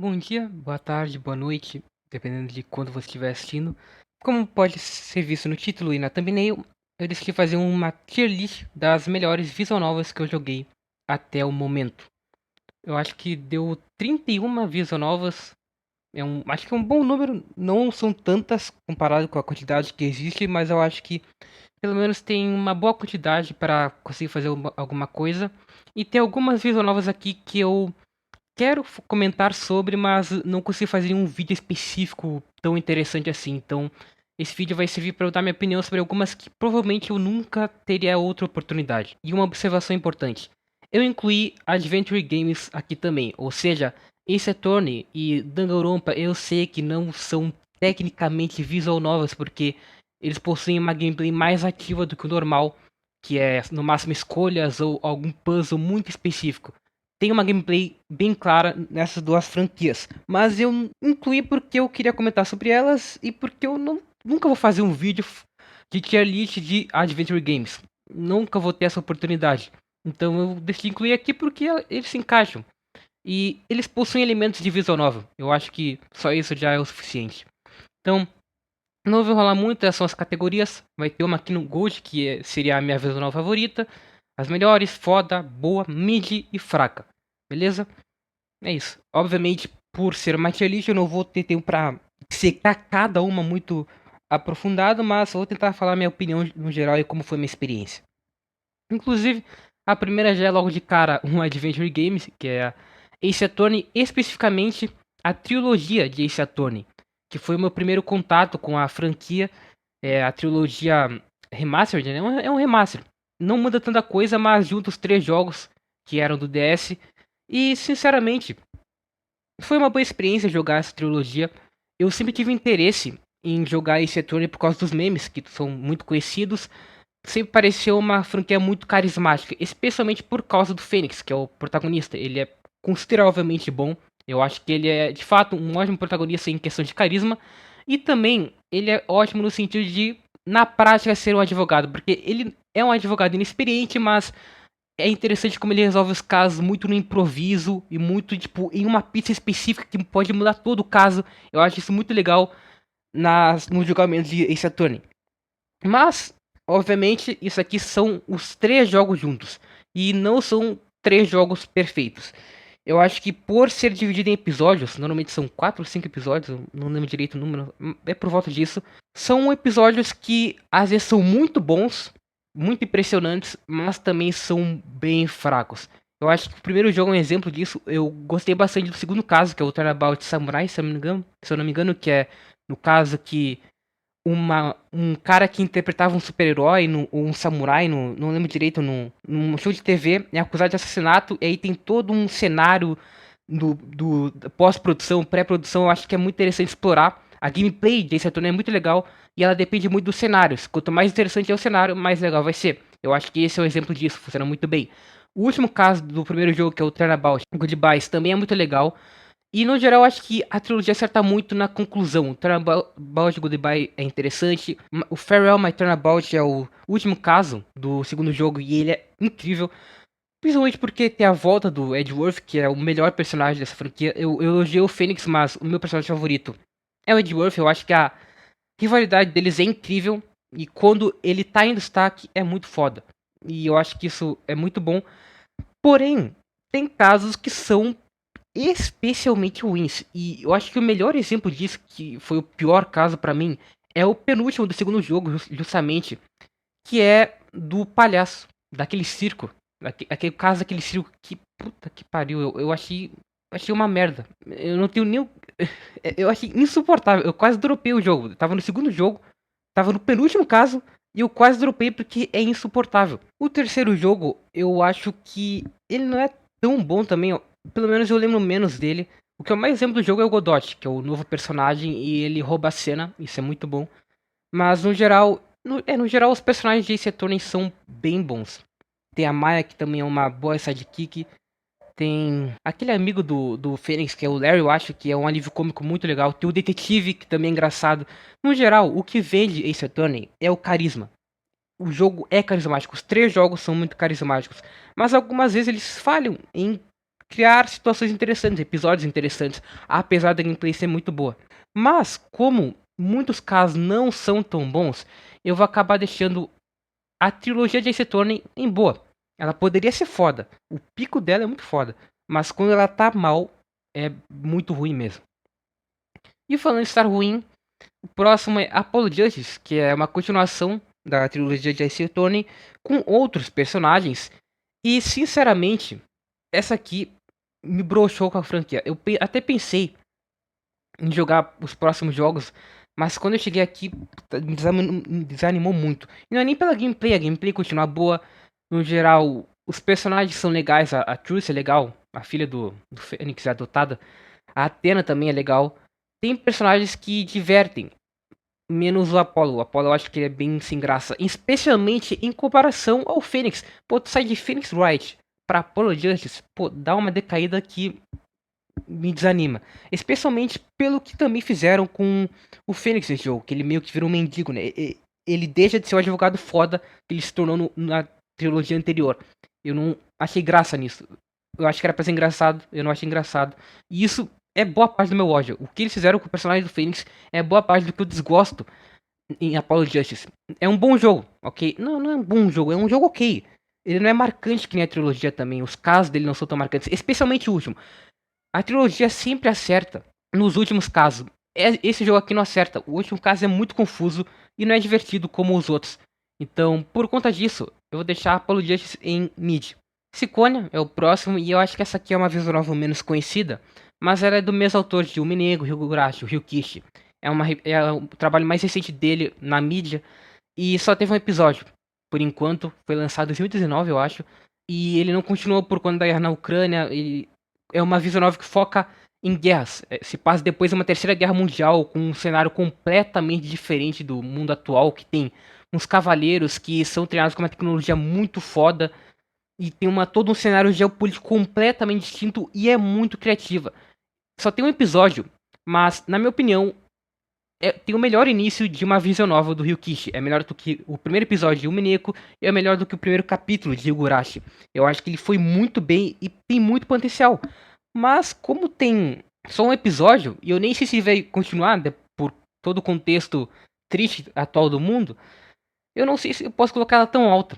Bom dia, boa tarde, boa noite, dependendo de quando você estiver assistindo. Como pode ser visto no título e na thumbnail, eu decidi fazer uma tier list das melhores visual novels que eu joguei até o momento. Eu acho que deu 31 visual novels. Acho que é um bom número, não são tantas comparado com a quantidade que existe, mas eu acho que pelo menos tem uma boa quantidade para conseguir fazer alguma coisa. E tem algumas visual novels aqui que eu quero comentar sobre, mas não consigo fazer um vídeo específico tão interessante assim. Então, esse vídeo vai servir para eu dar minha opinião sobre algumas que provavelmente eu nunca teria outra oportunidade. E uma observação importante: eu incluí Adventure Games aqui também, ou seja, Ace Attorney e Danganronpa eu sei que não são tecnicamente visual novels porque eles possuem uma gameplay mais ativa do que o normal, que é no máximo escolhas ou algum puzzle muito específico. Tem uma gameplay bem clara nessas duas franquias. Mas eu incluí porque eu queria comentar sobre elas e porque eu nunca vou fazer um vídeo de tier list de Adventure Games. Nunca vou ter essa oportunidade. Então eu decidi incluir aqui porque eles se encaixam. E eles possuem elementos de visual novel. Eu acho que só isso já é o suficiente. Então, não vou enrolar muito, essas são as categorias. Vai ter uma aqui no Gold, que seria a minha visual novel favorita. As melhores, foda, boa, mid e fraca. Beleza? É isso. Obviamente, por ser uma tier list, eu não vou ter tempo pra secar cada uma muito aprofundado, mas vou tentar falar minha opinião no geral e como foi minha experiência. Inclusive, a primeira já é logo de cara um Adventure Games, que é Ace Attorney, especificamente a trilogia de Ace Attorney, que foi o meu primeiro contato com a franquia, a trilogia Remastered, né? É um remaster. Não muda tanta coisa, mas junta os três jogos que eram do DS. E, sinceramente, foi uma boa experiência jogar essa trilogia. Eu sempre tive interesse em jogar esse Attorney por causa dos memes, que são muito conhecidos. Sempre pareceu uma franquia muito carismática, especialmente por causa do Fênix, que é o protagonista. Ele é consideravelmente bom. Eu acho que ele é, de fato, um ótimo protagonista em questão de carisma. E também ele é ótimo no sentido de, na prática, ser um advogado. Porque ele é um advogado inexperiente, mas é interessante como ele resolve os casos muito no improviso e muito, tipo, em uma pista específica que pode mudar todo o caso. Eu acho isso muito legal no julgamento de Ace Attorney. Mas, obviamente, isso aqui são os três jogos juntos. E não são três jogos perfeitos. Eu acho que por ser dividido em episódios, normalmente são 4 ou 5 episódios, eu não lembro direito o número, é por volta disso. São episódios que às vezes são muito bons, muito impressionantes, mas também são bem fracos. Eu acho que o primeiro jogo é um exemplo disso. Eu gostei bastante do segundo caso, que é o Turnabout Samurai, se eu não me engano, que é no caso que um cara que interpretava um super-herói, um samurai, não lembro direito, num show de TV, é acusado de assassinato, e aí tem todo um cenário do pós-produção, pré-produção, eu acho que é muito interessante explorar. A gameplay desse ator é muito legal, e ela depende muito dos cenários. Quanto mais interessante é o cenário, mais legal vai ser. Eu acho que esse é o exemplo disso, funciona muito bem. O último caso do primeiro jogo, que é o Turnabout Goodbyes, também é muito legal. E no geral, acho que a trilogia acerta muito na conclusão. Turnabout Goodbye é interessante. O Farewell My Turnabout é o último caso do segundo jogo e ele é incrível. Principalmente porque tem a volta do Edgeworth, que é o melhor personagem dessa franquia. Eu elogiei o Fênix, mas o meu personagem favorito é o Edgeworth. Eu acho que a rivalidade deles é incrível. E quando ele tá em destaque, é muito foda. E eu acho que isso é muito bom. Porém, tem casos que são especialmente ruins. E eu acho que o melhor exemplo disso, que foi o pior caso pra mim, é o penúltimo do segundo jogo, justamente, que é do palhaço, daquele circo. Aquele caso daquele circo que puta que pariu, eu achei uma merda. Eu não tenho nem eu achei insuportável. Eu quase dropei o jogo. Eu tava no segundo jogo, tava no penúltimo caso e eu quase dropei porque é insuportável. O terceiro jogo, eu acho que ele não é tão bom também, ó. Pelo menos eu lembro menos dele. O que eu mais lembro do jogo é o Godot, que é o novo personagem e ele rouba a cena, isso é muito bom. Mas no geral, no geral os personagens de Ace Attorney são bem bons. Tem a Maya, que também é uma boa sidekick. Tem aquele amigo do Fênix, que é o Larry, eu acho que é um alívio cômico muito legal. Tem o detetive, que também é engraçado. No geral, o que vende Ace Attorney é o carisma. O jogo é carismático, os três jogos são muito carismáticos. Mas algumas vezes eles falham em criar situações interessantes, episódios interessantes, apesar da gameplay ser muito boa. Mas, como muitos casos não são tão bons, eu vou acabar deixando a trilogia de Ace Attorney em boa. Ela poderia ser foda, o pico dela é muito foda, mas quando ela tá mal, é muito ruim mesmo. E falando em estar ruim, o próximo é Apollo Justice, que é uma continuação da trilogia de Ace Attorney com outros personagens. E sinceramente, essa aqui me broxou com a franquia. Eu até pensei em jogar os próximos jogos, mas quando eu cheguei aqui, me desanimou muito. E não é nem pela gameplay, a gameplay continua boa. No geral, os personagens são legais, a Truce é legal, a filha do Fênix é adotada. A Athena também é legal. Tem personagens que divertem, menos o Apollo. O Apollo eu acho que ele é bem sem graça, especialmente em comparação ao Fênix. Pô, tu sai de Phoenix Wright pra Apollo Justice, pô, dá uma decaída que me desanima. Especialmente pelo que também fizeram com o Fênix nesse jogo, que ele meio que virou um mendigo, né? Ele deixa de ser o advogado foda que ele se tornou na trilogia anterior. Eu não achei graça nisso. Eu acho que era pra ser engraçado, eu não achei engraçado. E isso é boa parte do meu ódio. O que eles fizeram com o personagem do Fênix é boa parte do que eu desgosto em Apollo Justice. É um bom jogo, ok? Não, não é um bom jogo, é um jogo ok. Ele não é marcante que nem a trilogia também. Os casos dele não são tão marcantes, especialmente o último. A trilogia sempre acerta nos últimos casos. Esse jogo aqui não acerta. O último caso é muito confuso e não é divertido como os outros. Então, por conta disso, eu vou deixar Apollo Justice em mid. Ciconia é o próximo e eu acho que essa aqui é uma visual novel menos conhecida, mas ela é do mesmo autor de Umineko, Higurashi, Ryukishi. É o trabalho mais recente dele na mídia e só teve um episódio. Por enquanto, foi lançado em 2019, eu acho. E ele não continuou por conta da guerra na Ucrânia. É uma visual novel que foca em guerras. Se passa depois de uma terceira guerra mundial, com um cenário completamente diferente do mundo atual, que tem uns cavaleiros que são treinados com uma tecnologia muito foda e tem todo um cenário geopolítico completamente distinto e é muito criativa. Só tem um episódio, mas na minha opinião tem o melhor início de uma visual novel do Ryukishi. É melhor do que o primeiro episódio de Umineko e é melhor do que o primeiro capítulo de Higurashi. Eu acho que ele foi muito bem e tem muito potencial. Mas como tem só um episódio, e eu nem sei se vai continuar por todo o contexto triste atual do mundo, eu não sei se eu posso colocar ela tão alta.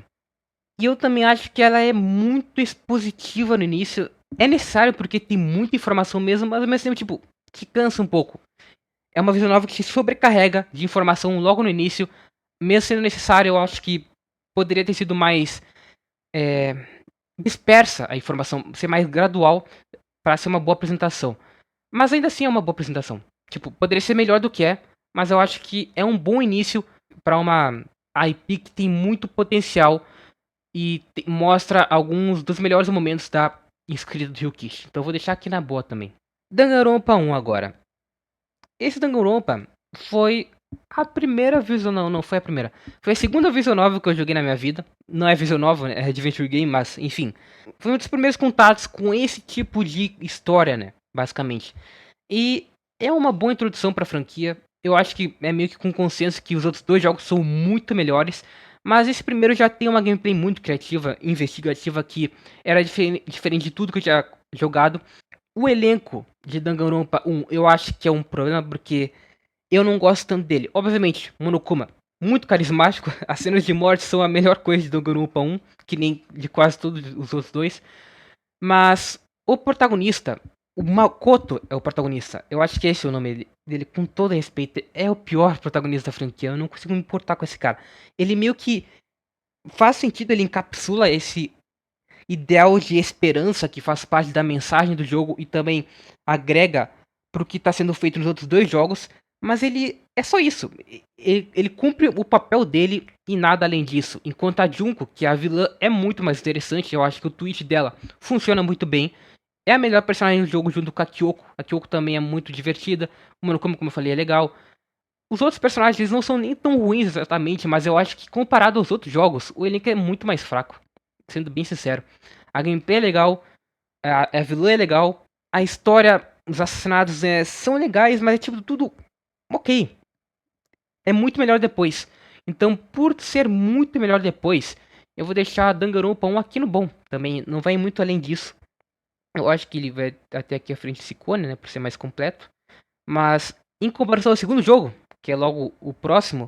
E eu também acho que ela é muito expositiva no início. É necessário porque tem muita informação mesmo, mas ao mesmo tempo, tipo, te cansa um pouco. É uma visual novel que se sobrecarrega de informação logo no início. Mesmo sendo necessário, eu acho que poderia ter sido mais dispersa a informação, ser mais gradual para ser uma boa apresentação. Mas ainda assim é uma boa apresentação. Tipo, poderia ser melhor do que é, mas eu acho que é um bom início para uma IP que tem muito potencial e mostra alguns dos melhores momentos da escrita do Ryukishi. Então eu vou deixar aqui na boa também. Danganronpa 1 agora. Esse Danganronpa foi a primeira visual não foi a primeira. Foi a segunda visual novel que eu joguei na minha vida. Não é visual novel, é adventure game, mas enfim. Foi um dos primeiros contatos com esse tipo de história, né, basicamente. E é uma boa introdução para a franquia. Eu acho que é meio que com consenso que os outros dois jogos são muito melhores. Mas esse primeiro já tem uma gameplay muito criativa, investigativa, que era diferente de tudo que eu tinha jogado. O elenco de Danganronpa 1 eu acho que é um problema porque eu não gosto tanto dele. Obviamente, Monokuma, muito carismático. As cenas de morte são a melhor coisa de Danganronpa 1, que nem de quase todos os outros dois. Mas o protagonista, o Makoto é o protagonista. Eu acho que esse é o nome dele, com todo respeito. É o pior protagonista da franquia. Eu não consigo me importar com esse cara. Ele meio que faz sentido, ele encapsula esse ideal de esperança que faz parte da mensagem do jogo e também agrega pro que está sendo feito nos outros dois jogos. Mas ele é só isso. Ele cumpre o papel dele e nada além disso. Enquanto a Junko, que é a vilã, é muito mais interessante. Eu acho que o tweet dela funciona muito bem. É a melhor personagem do jogo junto com a Kyoko. A Kyoko também é muito divertida. O Monokuma, como eu falei, é legal. Os outros personagens eles não são nem tão ruins exatamente, mas eu acho que comparado aos outros jogos, o elenco é muito mais fraco. Sendo bem sincero. A gameplay é legal, a vilã é legal, a história, os assassinatos são legais, mas é tipo tudo ok. É muito melhor depois. Então, por ser muito melhor depois, eu vou deixar Danganronpa 1 aqui no bom. Também não vai muito além disso. Eu acho que ele vai até aqui à frente de Ciccone, né, por ser mais completo. Mas, em comparação ao segundo jogo, que é logo o próximo,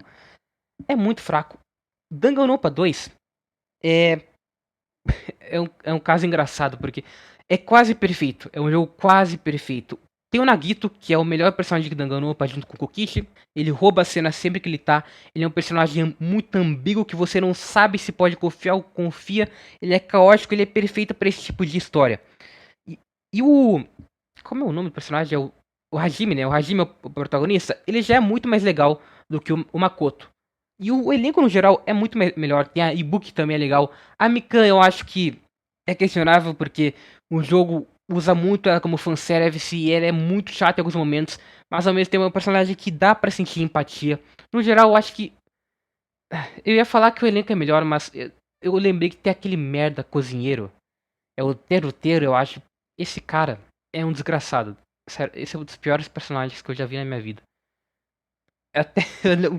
é muito fraco. Danganronpa 2 é, é um caso engraçado, porque é quase perfeito. É um jogo quase perfeito. Tem o Nagito, que é o melhor personagem de Danganronpa junto com o Kokichi. Ele rouba a cena sempre que ele tá. Ele é um personagem muito ambíguo que você não sabe se pode confiar ou confia. Ele é caótico, ele é perfeito para esse tipo de história. E, e o. Como é o nome do personagem? É o Hajime, né? O Hajime é o protagonista. Ele já é muito mais legal do que o Makoto. E o elenco no geral é muito melhor. Tem a Ibuki também é legal. A Mikan eu acho que é questionável porque o jogo usa muito ela como fanservice e ela é muito chata em alguns momentos. Mas ao mesmo tempo é um personagem que dá pra sentir empatia. No geral, eu acho que. Eu ia falar que o elenco é melhor, mas eu lembrei que tem aquele merda cozinheiro. É o Teruteiro, eu acho. Esse cara é um desgraçado. Sério, esse é um dos piores personagens que eu já vi na minha vida. Até,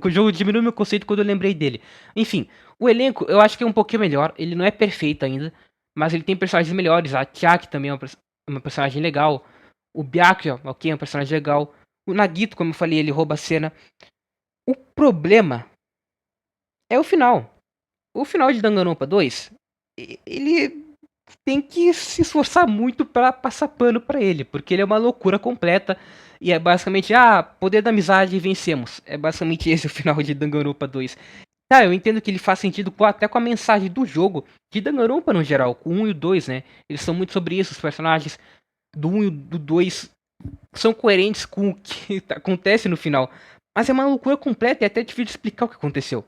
o jogo diminui meu conceito quando eu lembrei dele. Enfim, o elenco eu acho que é um pouquinho melhor. Ele não é perfeito ainda, mas ele tem personagens melhores. A Chiaki também é uma personagem legal. O Byakuya, ok, é um personagem legal. O Nagito, como eu falei, ele rouba a cena. O problema é o final. O final de Danganronpa 2, ele tem que se esforçar muito pra passar pano pra ele, porque ele é uma loucura completa. E é basicamente, poder da amizade e vencemos. É basicamente esse o final de Danganronpa 2. Tá, eu entendo que ele faz sentido até com a mensagem do jogo, de Danganronpa no geral, com o 1 e o 2, né? Eles são muito sobre isso, os personagens do 1 e do 2 são coerentes com o que acontece no final. Mas é uma loucura completa e é até difícil de explicar o que aconteceu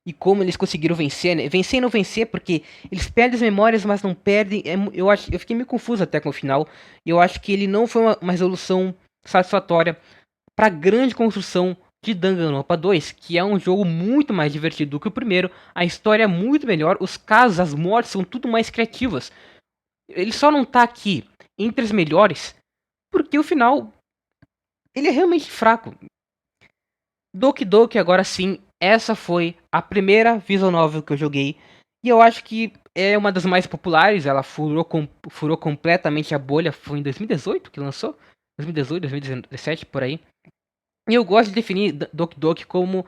e como eles conseguiram vencer, né? Vencer e não vencer, porque eles perdem as memórias, mas não perdem. Eu fiquei meio confuso até com o final. E eu acho que ele não foi uma resolução satisfatória para a grande construção de Danganronpa 2, que é um jogo muito mais divertido do que o primeiro. A história é muito melhor, os casos, as mortes são tudo mais criativas. Ele só não tá aqui entre as melhores porque o final ele é realmente fraco. Doki Doki, agora sim, essa foi a primeira visual novel que eu joguei. E eu acho que é uma das mais populares. Ela furou completamente a bolha. Foi em 2018 que lançou? 2018, 2017, por aí. E eu gosto de definir Doki Doki como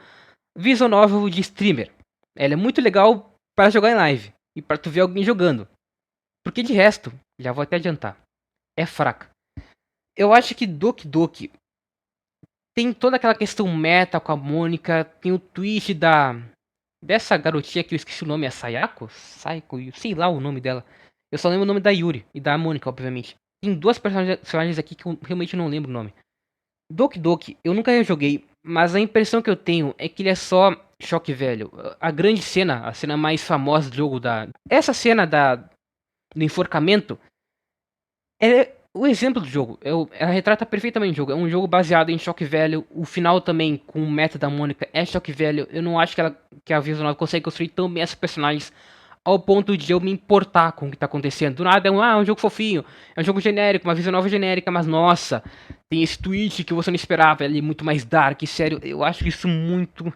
visual novel de streamer. Ela é muito legal para jogar em live. E para tu ver alguém jogando. Porque de resto, já vou até adiantar, é fraca. Eu acho que Doki Doki tem toda aquela questão meta com a Mônica, tem o twist dessa garotinha que eu esqueci o nome, é Sayako? Saiko, sei lá o nome dela. Eu só lembro o nome da Yuri e da Mônica, obviamente. Tem duas personagens aqui que eu realmente não lembro o nome. Doki Doki, eu nunca joguei, mas a impressão que eu tenho é que ele é só choque velho. A grande cena, a cena mais famosa do jogo essa cena do enforcamento é o exemplo do jogo. Ela retrata perfeitamente o jogo. É um jogo baseado em choque velho. O final também, com o meta da Mônica, é choque velho. Eu não acho que a Visual Novel consegue construir tão bem esses personagens ao ponto de eu me importar com o que tá acontecendo. Do nada é um jogo fofinho, é um jogo genérico, uma Visual Novel genérica, mas nossa, tem esse tweet que você não esperava, ele é muito mais dark, sério. Eu acho isso muito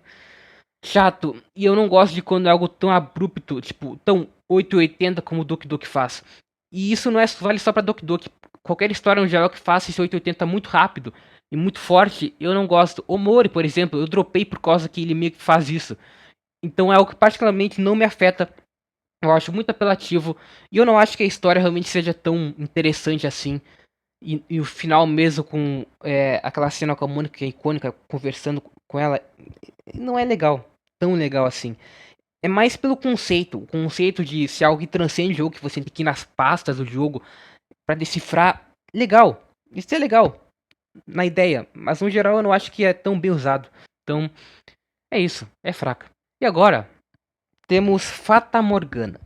chato. E eu não gosto de quando é algo tão abrupto, tipo, tão 880 como o Doki Doki faz. E isso não vale só pra Doki Doki. Qualquer história no geral que faça esse 880 muito rápido e muito forte, eu não gosto. O Mori, por exemplo, eu dropei por causa que ele meio que faz isso. Então é algo que particularmente não me afeta. Eu acho muito apelativo. E eu não acho que a história realmente seja tão interessante assim. E o final mesmo com aquela cena com a Mônica que é icônica, conversando com ela, não é legal. Tão legal assim. É mais pelo conceito. O conceito de ser algo que transcende o jogo, que você tem que ir nas pastas do jogo pra decifrar. Legal. Isso é legal. Na ideia. Mas no geral eu não acho que é tão bem usado. Então, é isso. É fraca. E agora, temos Fata Morgana.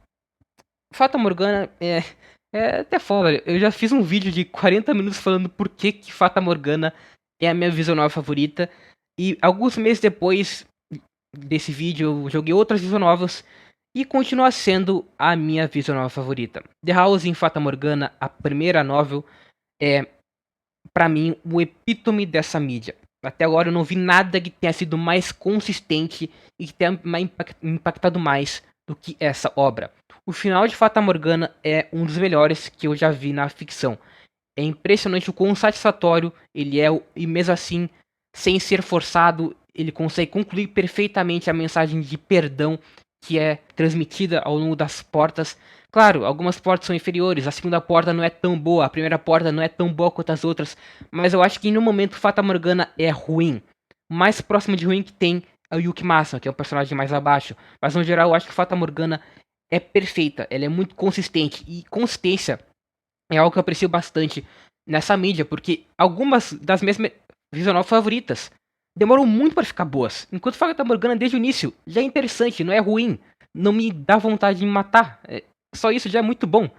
Fata Morgana é até foda. Eu já fiz um vídeo de 40 minutos falando por que Fata Morgana é a minha visual novel favorita. E alguns meses depois desse vídeo eu joguei outras visual novels e continua sendo a minha visual novel favorita. The House em Fata Morgana, a primeira novel, é pra mim o epítome dessa mídia. Até agora eu não vi nada que tenha sido mais consistente e que tenha me impactado mais do que essa obra. O final de Fata Morgana é um dos melhores que eu já vi na ficção. É impressionante o quão satisfatório ele é e mesmo assim, sem ser forçado, ele consegue concluir perfeitamente a mensagem de perdão que é transmitida ao longo das portas. Claro, algumas portas são inferiores, a segunda porta não é tão boa, a primeira porta não é tão boa quanto as outras, mas eu acho que no momento Fata Morgana é ruim. O mais próximo de ruim que tem é o Yukimasa, que é o personagem mais abaixo. Mas no geral eu acho que Fata Morgana é perfeita, ela é muito consistente, e consistência é algo que eu aprecio bastante nessa mídia, porque algumas das minhas visual novel favoritas demoram muito para ficar boas. Enquanto Fata Morgana desde o início já é interessante, não é ruim, não me dá vontade de me matar. Só isso já é muito bom.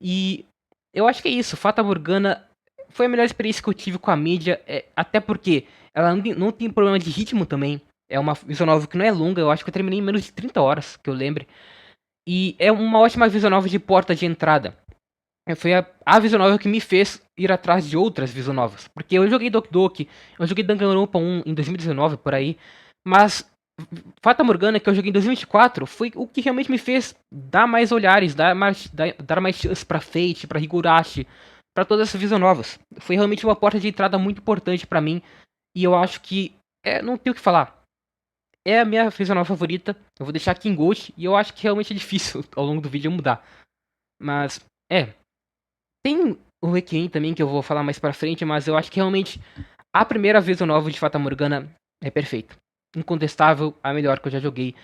E eu acho que é isso. Fata Morgana foi a melhor experiência que eu tive com a mídia, até porque ela não tem problema de ritmo também. É uma visual novel que não é longa, eu acho que eu terminei em menos de 30 horas, que eu lembre. E é uma ótima visual novel de porta de entrada. Foi a visual novel que me fez ir atrás de outras visual novels. Porque eu joguei Doki Doki, eu joguei Danganronpa 1 em 2019, por aí. Mas Fata Morgana, que eu joguei em 2024, foi o que realmente me fez dar mais olhares, dar mais chance pra Fate, pra Higurashi, pra todas essas visual novels. Foi realmente uma porta de entrada muito importante pra mim. E eu acho que, não tenho o que falar. É a minha visual novel favorita. Eu vou deixar aqui em Gold. E eu acho que realmente é difícil ao longo do vídeo mudar. Mas, tem o Requiem também, que eu vou falar mais pra frente, mas eu acho que realmente a primeira visual novel de Fata Morgana é perfeita. Incontestável, a melhor que eu já joguei.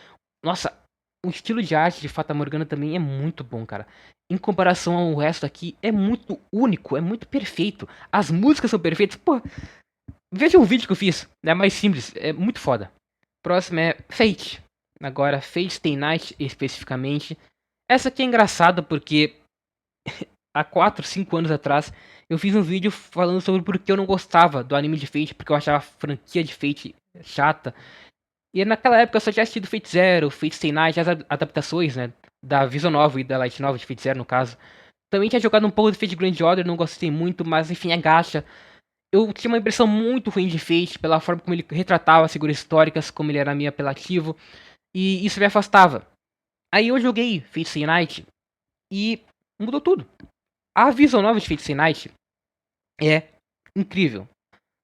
Nossa, o estilo de arte de Fata Morgana também é muito bom, cara. Em comparação ao resto aqui, é muito único, é muito perfeito. As músicas são perfeitas. Pô, veja um vídeo que eu fiz, é mais simples, é muito foda. Próximo é Fate. Agora, Fate Stay Night especificamente. Essa aqui é engraçada porque há 4, 5 anos atrás, eu fiz um vídeo falando sobre por que eu não gostava do anime de Fate, porque eu achava a franquia de Fate chata. E naquela época eu só tinha assistido Fate Zero, Fate Stay Night, as adaptações, né, da Visual Novel e da Light Novel de Fate Zero, no caso. Também tinha jogado um pouco de Fate Grand Order, não gostei muito, mas enfim, é gacha. Eu tinha uma impressão muito ruim de Fate, pela forma como ele retratava as figuras históricas, como ele era meio apelativo, e isso me afastava. Aí eu joguei Fate Stay Night e mudou tudo. A visual novel de Fate Stay Night é incrível,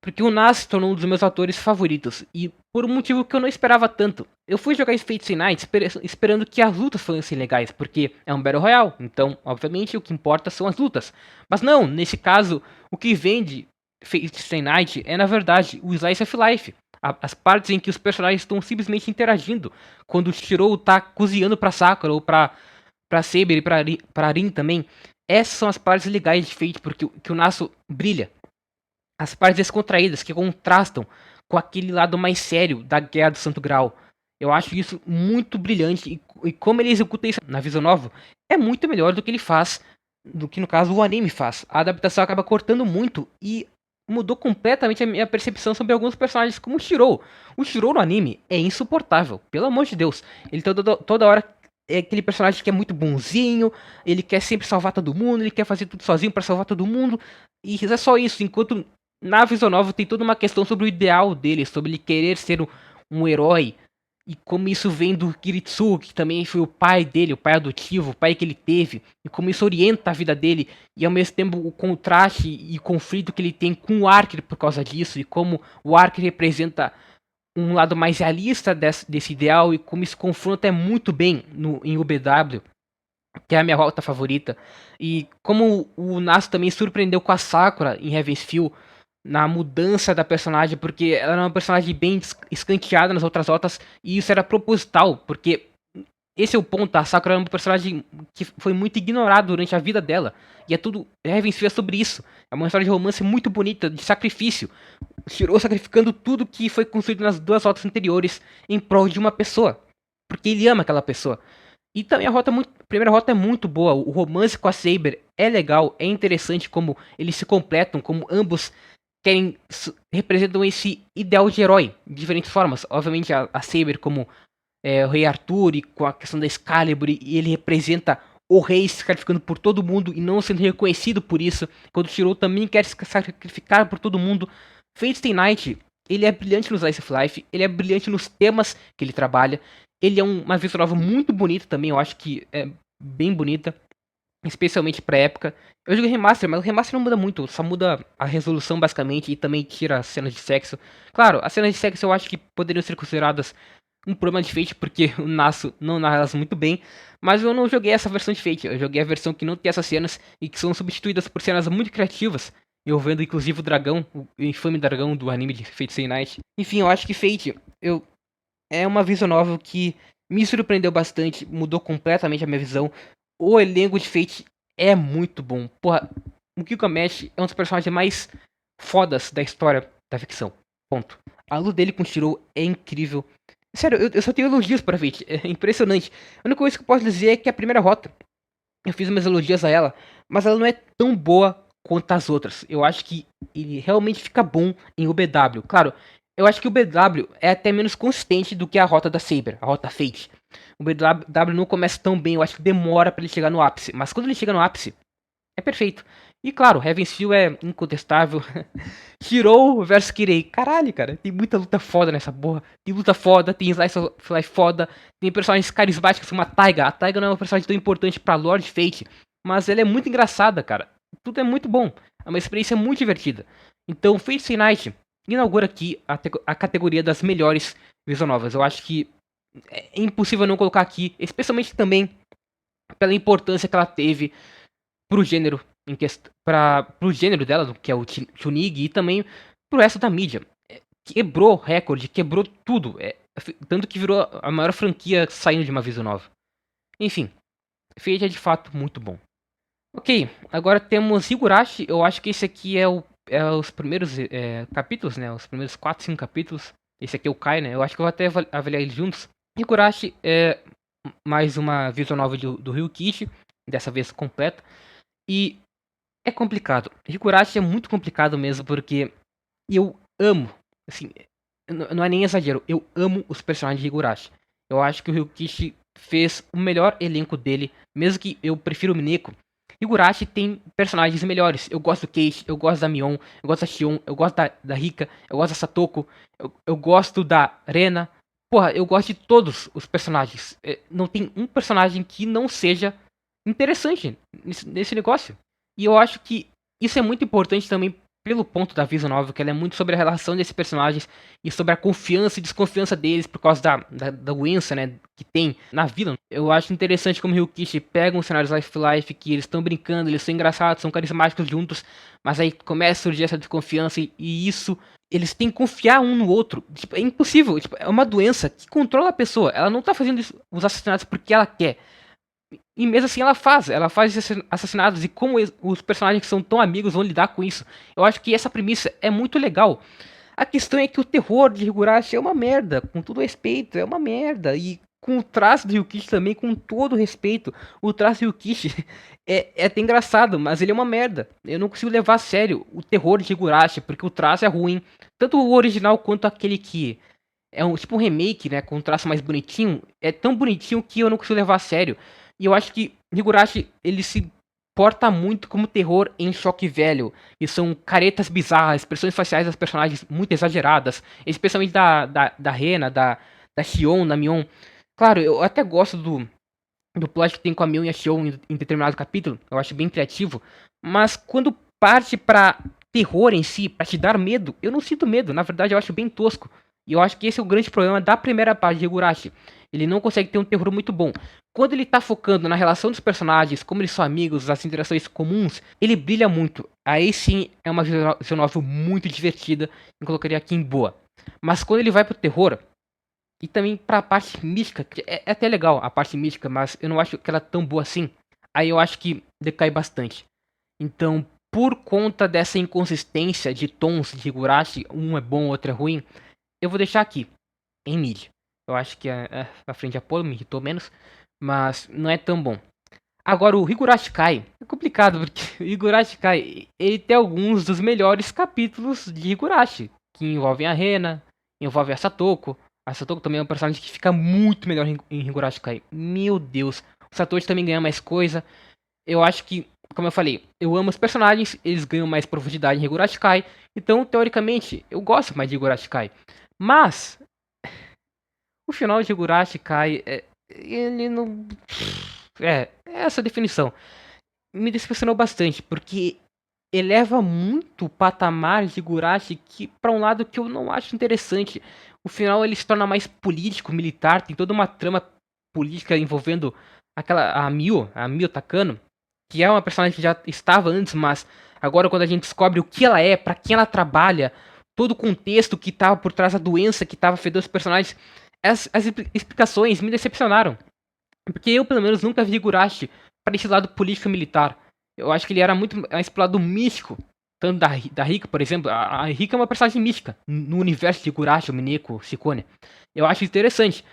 porque o Nas se tornou um dos meus atores favoritos, e por um motivo que eu não esperava tanto. Eu fui jogar Fate Stay Night esperando que as lutas fossem legais, porque é um Battle Royale, então, obviamente, o que importa são as lutas. Mas não, nesse caso, o que vende Fate Stay Night é, na verdade, o Slice of Life. As partes em que os personagens estão simplesmente interagindo. Quando o Shirou tá cozinhando pra Sakura, ou pra Saber e pra Rin também. Essas são as partes legais de Fate, porque que o Naso brilha. As partes descontraídas que contrastam com aquele lado mais sério da Guerra do Santo Graal. Eu acho isso muito brilhante, e como ele executa isso na visão nova é muito melhor do que ele faz, do que no caso o anime faz. A adaptação acaba cortando muito e mudou completamente a minha percepção sobre alguns personagens como o Shirou. O Shirou no anime é insuportável, pelo amor de Deus. Ele toda hora é aquele personagem que é muito bonzinho, ele quer sempre salvar todo mundo, ele quer fazer tudo sozinho para salvar todo mundo, e é só isso, enquanto na Visual Novel tem toda uma questão sobre o ideal dele, sobre ele querer ser um herói, e como isso vem do Kiritsugu, que também foi o pai dele, o pai adotivo, o pai que ele teve, e como isso orienta a vida dele, e ao mesmo tempo o contraste e conflito que ele tem com o Archer por causa disso, e como o Archer representa um lado mais realista desse ideal, e como isso confronta muito bem em UBW, que é a minha rota favorita. E como o Nasu também surpreendeu com a Sakura em Heaven's Feel, na mudança da personagem, porque ela era uma personagem bem escanteada nas outras rotas, e isso era proposital, porque esse é o ponto, a Sakura é uma personagem que foi muito ignorada durante a vida dela, e é tudo, Heaven's Feel é sobre isso, é uma história de romance muito bonita, de sacrifício, Shirou sacrificando tudo que foi construído nas duas rotas anteriores em prol de uma pessoa, porque ele ama aquela pessoa. E também a primeira rota é muito boa, o romance com a Saber é legal, é interessante como eles se completam, como ambos representam esse ideal de herói de diferentes formas. Obviamente a Saber como o Rei Arthur, e com a questão da Excalibur, e ele representa o rei se sacrificando por todo mundo e não sendo reconhecido por isso, quando o Shirou também quer se sacrificar por todo mundo. Fate Stay Night, ele é brilhante no Slice of Life, ele é brilhante nos temas que ele trabalha, ele é uma visual novel muito bonita também, eu acho que bem bonita, especialmente pra época. Eu joguei remaster, mas o remaster não muda muito, só muda a resolução basicamente e também tira as cenas de sexo. Claro, as cenas de sexo eu acho que poderiam ser consideradas um problema de Fate, porque o Nasu não narra elas muito bem, mas eu não joguei essa versão de Fate, eu joguei a versão que não tem essas cenas e que são substituídas por cenas muito criativas, envolvendo inclusive o dragão, o infame dragão do anime de Fate Stay Night. Enfim, eu acho que Fate é uma visual novel que me surpreendeu bastante, mudou completamente a minha visão. O elenco de Fate é muito bom. Porra, o Gilgamesh é um dos personagens mais fodas da história da ficção. Ponto. A luta dele com o Shirou é incrível. Sério, eu só tenho elogios pra Fate. É impressionante. A única coisa que eu posso dizer é que a primeira rota, eu fiz umas elogias a ela, mas ela não é tão boa quanto as outras. Eu acho que ele realmente fica bom em UBW. Claro, eu acho que o BW é até menos consistente do que a rota da Saber, a rota Fate. O BW não começa tão bem, eu acho que demora pra ele chegar no ápice. Mas quando ele chega no ápice, é perfeito. E claro, Heaven's Feel é incontestável. Shirou versus Kirei. Caralho, cara, tem muita luta foda nessa porra. Tem luta foda, tem Slice of Life foda, tem personagens carismáticos como a Taiga. A Taiga não é uma personagem tão importante pra Lord Fate, mas ela é muito engraçada, cara. Tudo é muito bom. É uma experiência muito divertida. Então, Fate Stay Night inaugura aqui a categoria das melhores visual novels. Eu acho que é impossível não colocar aqui, especialmente também pela importância que ela teve pro gênero em questão, pro gênero dela, que é o Chunig, e também pro resto da mídia. Quebrou recorde, quebrou tudo. Tanto que virou a maior franquia saindo de uma visual nova. Enfim, Fate é de fato muito bom. Ok, agora temos Higurashi. Eu acho que esse aqui é os primeiros capítulos, né? Os primeiros 4, 5 capítulos. Esse aqui é o Kai, né? Eu acho que eu vou até avaliar eles juntos. Higurashi é mais uma visual nova do Ryukishi, dessa vez completa. E é complicado. Higurashi é muito complicado mesmo, porque eu amo, assim, não é nem exagero, eu amo os personagens de Higurashi. Eu acho que o Ryukishi fez o melhor elenco dele, mesmo que eu prefira o Mineko. Higurashi tem personagens melhores. Eu gosto do Keiichi, eu gosto da Mion, eu gosto da Shion, eu gosto da Rika, eu gosto da Satoko, eu gosto da Rena. Porra, eu gosto de todos os personagens. Não tem um personagem que não seja interessante nesse negócio. E eu acho que isso é muito importante também pelo ponto da visual novel, que ela é muito sobre a relação desses personagens e sobre a confiança e desconfiança deles por causa da doença, né, que tem na vila. Eu acho interessante como o Ryukishi pega um cenário Life que eles estão brincando, eles são engraçados, são carismáticos juntos, mas aí começa a surgir essa desconfiança e isso eles têm que confiar um no outro. Tipo, é impossível, tipo, é uma doença que controla a pessoa. Ela não tá fazendo os assassinatos porque ela quer. E mesmo assim ela faz esses assassinatos e como os personagens que são tão amigos vão lidar com isso. Eu acho que essa premissa é muito legal. A questão é que o terror de Higurashi é uma merda, com todo respeito, é uma merda. E com o traço do Ryukishi também, com todo respeito. O traço do Ryukishi é até engraçado, mas ele é uma merda. Eu não consigo levar a sério o terror de Higurashi, porque o traço é ruim. Tanto o original quanto aquele que é tipo um remake, né, com um traço mais bonitinho. É tão bonitinho que eu não consigo levar a sério. E eu acho que Higurashi, ele se porta muito como terror em Choque Velho. E são caretas bizarras, expressões faciais das personagens muito exageradas. Especialmente da Rena, da Shion, da Mion. Claro, eu até gosto do plot que tem com a Mion e a Shion em determinado capítulo. Eu acho bem criativo. Mas quando parte pra terror em si, pra te dar medo, eu não sinto medo. Na verdade, eu acho bem tosco. E eu acho que esse é o grande problema da primeira parte de Higurashi. Ele não consegue ter um terror muito bom. Quando ele tá focando na relação dos personagens, como eles são amigos, as interações comuns, ele brilha muito. Aí sim é uma visual novel muito divertida. Eu colocaria aqui em boa. Mas quando ele vai pro terror, e também pra parte mística, que é até legal a parte mística, mas eu não acho que ela é tão boa assim. Aí eu acho que decai bastante. Então, por conta dessa inconsistência de tons de Higurashi, um é bom, outro é ruim, eu vou deixar aqui, em mid. Eu acho que a frente Apollo me irritou menos, mas não é tão bom. Agora, o Higurashi Kai é complicado, porque o Higurashi Kai, ele tem alguns dos melhores capítulos de Higurashi, que envolvem a Rena, envolvem a Satoko. A Satoko também é um personagem que fica muito melhor em Higurashi Kai. Meu Deus. O Satoshi também ganha mais coisa. Eu acho que, como eu falei, eu amo os personagens, eles ganham mais profundidade em Higurashi Kai. Então, teoricamente, eu gosto mais de Higurashi Kai. Mas, o final de Higurashi Kai, ele não... É essa definição. Me decepcionou bastante, porque eleva muito o patamar de Higurashi que para um lado que eu não acho interessante. O final ele se torna mais político, militar, tem toda uma trama política envolvendo a Mio Takano, que é uma personagem que já estava antes, mas agora quando a gente descobre o que ela é, para quem ela trabalha, todo o contexto que estava por trás da doença que estava afetando os personagens, as explicações me decepcionaram. Porque eu, pelo menos, nunca vi Higurashi para esse lado político-militar. Eu acho que ele era muito mais pro lado místico. Tanto da Rika, por exemplo. A Rika é uma personagem mística no universo de Higurashi, o Mineko, Shikone. Eu acho interessante.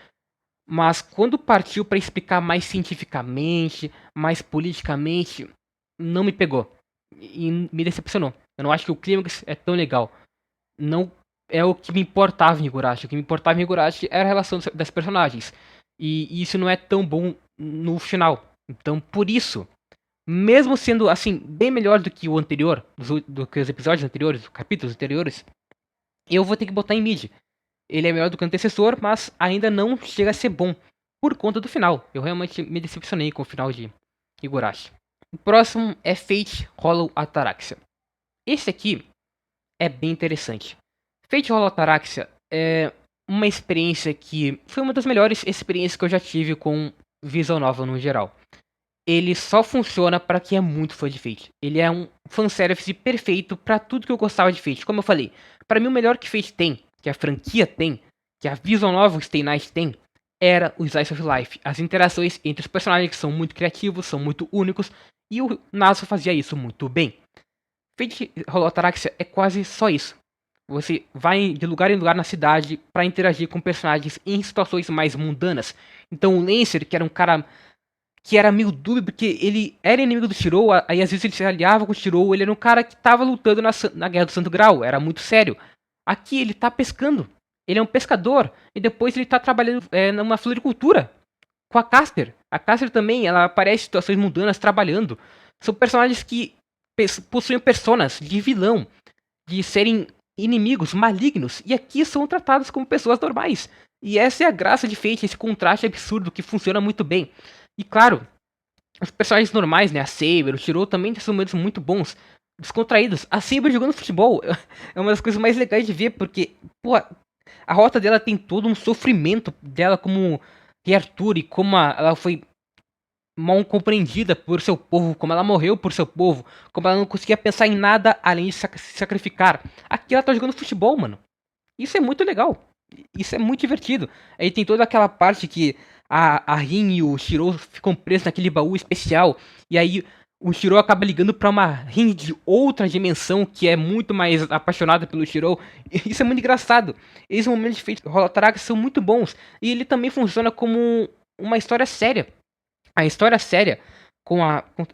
Mas quando partiu para explicar mais cientificamente, mais politicamente, não me pegou. E me decepcionou. Eu não acho que o clímax é tão legal. Não é o que me importava em Higurashi. O que me importava em Higurashi era a relação das personagens. E isso não é tão bom no final. Então, por isso, mesmo sendo assim bem melhor do que o anterior, do que os episódios anteriores, os capítulos anteriores, eu vou ter que botar em mid. Ele é melhor do que o antecessor, mas ainda não chega a ser bom por conta do final. Eu realmente me decepcionei com o final de Higurashi. O próximo é Fate Hollow Ataraxia. Esse aqui é bem interessante. Fate Hollow Ataraxia é uma experiência que foi uma das melhores experiências que eu já tive com visual novel no geral. Ele só funciona para quem é muito fã de Fate. Ele é um fanservice perfeito para tudo que eu gostava de Fate. Como eu falei, para mim o melhor que Fate tem, que a franquia tem, que a visual novel Stay Night tem, era o Slice of Life. As interações entre os personagens que são muito criativos, são muito únicos, e o Naso fazia isso muito bem. Fate Hollow Ataraxia é quase só isso. Você vai de lugar em lugar na cidade para interagir com personagens em situações mais mundanas. Então o Lancer, que era um cara que era meio dúbio, porque ele era inimigo do Shirou, aí às vezes ele se aliava com o Shirou, ele era um cara que tava lutando na Guerra do Santo Grau, era muito sério. Aqui ele tá pescando, ele é um pescador, e depois ele tá trabalhando numa floricultura com a Caster. A Caster também, ela aparece em situações mundanas trabalhando. São personagens que possuem personas de vilão, de serem inimigos malignos, e aqui são tratados como pessoas normais. E essa é a graça de Fate, esse contraste absurdo que funciona muito bem. E claro, os personagens normais, né? A Saber, o Shirou também são momentos muito bons, descontraídos. A Saber jogando futebol é uma das coisas mais legais de ver, porque, pô, a rota dela tem todo um sofrimento dela como Arthur e como ela foi mal compreendida por seu povo, como ela morreu por seu povo, como ela não conseguia pensar em nada além de se sacrificar. Aqui ela tá jogando futebol, mano. Isso é muito legal. Isso é muito divertido. Aí tem toda aquela parte que a Rin e o Shiro ficam presos naquele baú especial. E aí o Shiro acaba ligando pra uma Rin de outra dimensão que é muito mais apaixonada pelo Shiro. Isso é muito engraçado. Esses momentos de Fate Holotaraga são muito bons. E ele também funciona como uma história séria. A história séria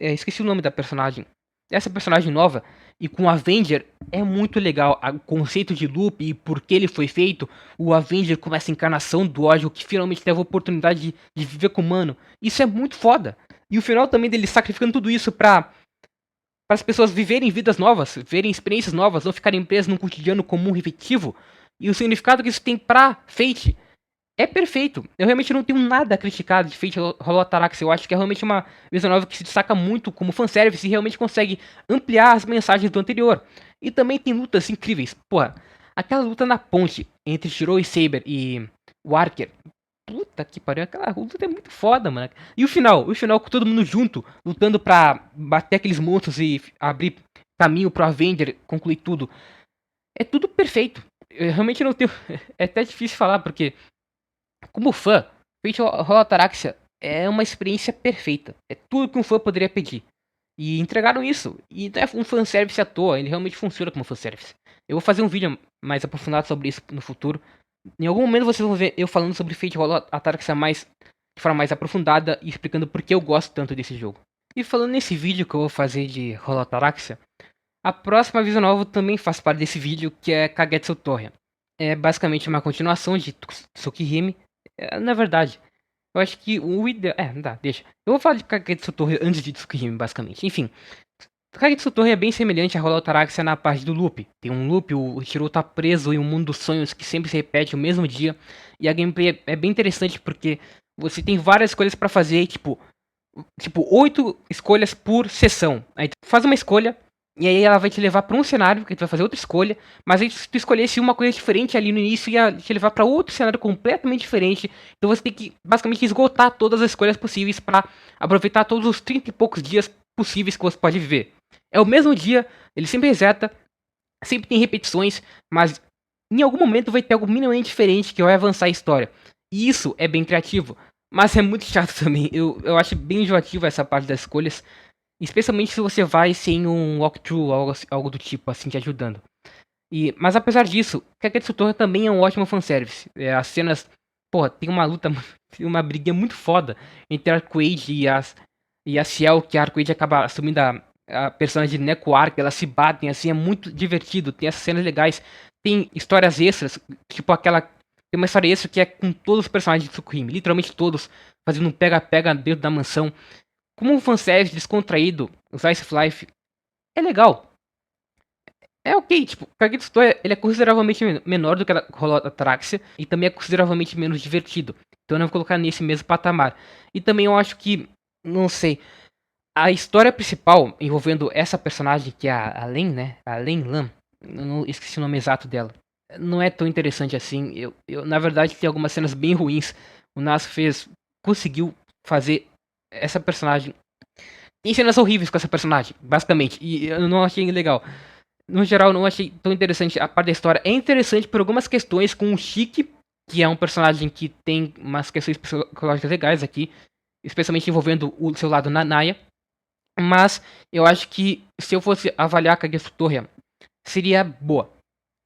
esqueci o nome da personagem. Essa personagem nova e com o Avenger é muito legal. O conceito de loop e por que ele foi feito. O Avenger com essa encarnação do ódio que finalmente teve a oportunidade de viver com o humano. Isso é muito foda. E o final também dele sacrificando tudo isso para as pessoas viverem vidas novas, verem experiências novas, não ficarem presas num cotidiano comum repetitivo. E o significado que isso tem pra Fate é perfeito. Eu realmente não tenho nada a criticar de Fate Hollow Ataraxia. Eu acho que é realmente uma visual novel que se destaca muito como fanservice e realmente consegue ampliar as mensagens do anterior. E também tem lutas incríveis. Porra, aquela luta na ponte entre Shiro e Saber e Walker. Puta que pariu, aquela luta é muito foda, mano. E o final com todo mundo junto, lutando pra bater aqueles monstros e abrir caminho pro Avenger, concluir tudo. É tudo perfeito. Eu realmente não tenho. É até difícil falar, porque como fã, Fate Hollow Ataraxia é uma experiência perfeita. É tudo que um fã poderia pedir. E entregaram isso. E não é um fanservice à toa, ele realmente funciona como fanservice. Eu vou fazer um vídeo mais aprofundado sobre isso no futuro. Em algum momento vocês vão ver eu falando sobre Fate Hollow Ataraxia de forma mais aprofundada e explicando por que eu gosto tanto desse jogo. E falando nesse vídeo que eu vou fazer de Hollow Ataraxia, a próxima visual novel também faz parte desse vídeo, que é Kagetsu Torre. É basicamente uma continuação de Tsukihime. Na verdade, eu acho que o ideal. Não dá, deixa. Eu vou falar de Kagetsu Torre antes de Tsukihime, basicamente. Enfim, Kagetsu Torre é bem semelhante a Hollow Ataraxia na parte do loop. Tem um loop, o Shiro tá preso em um mundo dos sonhos que sempre se repete o mesmo dia. E a gameplay é bem interessante porque você tem várias coisas pra fazer, tipo, tipo, 8 escolhas por sessão. Aí tu faz uma escolha, e aí ela vai te levar pra um cenário, que tu vai fazer outra escolha, mas aí se tu escolhesse uma coisa diferente ali no início, ia te levar pra outro cenário completamente diferente. Então você tem que basicamente esgotar todas as escolhas possíveis pra aproveitar todos os 30 e poucos dias possíveis que você pode viver. É o mesmo dia, ele sempre reseta, sempre tem repetições, mas em algum momento vai ter algo minimamente diferente que vai avançar a história. E isso é bem criativo, mas é muito chato também. Eu acho bem enjoativo essa parte das escolhas, especialmente se você vai sem um walkthrough, algo do tipo, assim, te ajudando. Mas apesar disso, Kagetsu Torre também é um ótimo fanservice. As cenas, porra, tem uma luta, uma briga muito foda entre a Arcade e a Ciel, que a Arcade acaba assumindo a personagem de Neko Arc, elas se batem, assim, é muito divertido, tem essas cenas legais, tem histórias extras, tipo aquela, tem uma história extra que é com todos os personagens de Tsukuhime, literalmente todos, fazendo um pega-pega dentro da mansão. Como um fanservice descontraído, o Slice of Life é legal. É ok, tipo, Kagetsu Story, ele é consideravelmente menor do que a Hollow Ataraxia e também é consideravelmente menos divertido. Então eu não vou colocar nesse mesmo patamar. E também eu acho que, não sei, a história principal envolvendo essa personagem que é a Len, né? A Len Lam, eu não esqueci o nome exato dela. Não é tão interessante assim. Na verdade, tem algumas cenas bem ruins. O Nas conseguiu fazer essa personagem. Tem cenas horríveis com essa personagem, basicamente. E eu não achei legal. No geral, não achei tão interessante a parte da história. É interessante por algumas questões com o Chique, que é um personagem que tem umas questões psicológicas legais aqui, especialmente envolvendo o seu lado na Naya. Mas eu acho que se eu fosse avaliar a Kagetsu Torre, seria boa.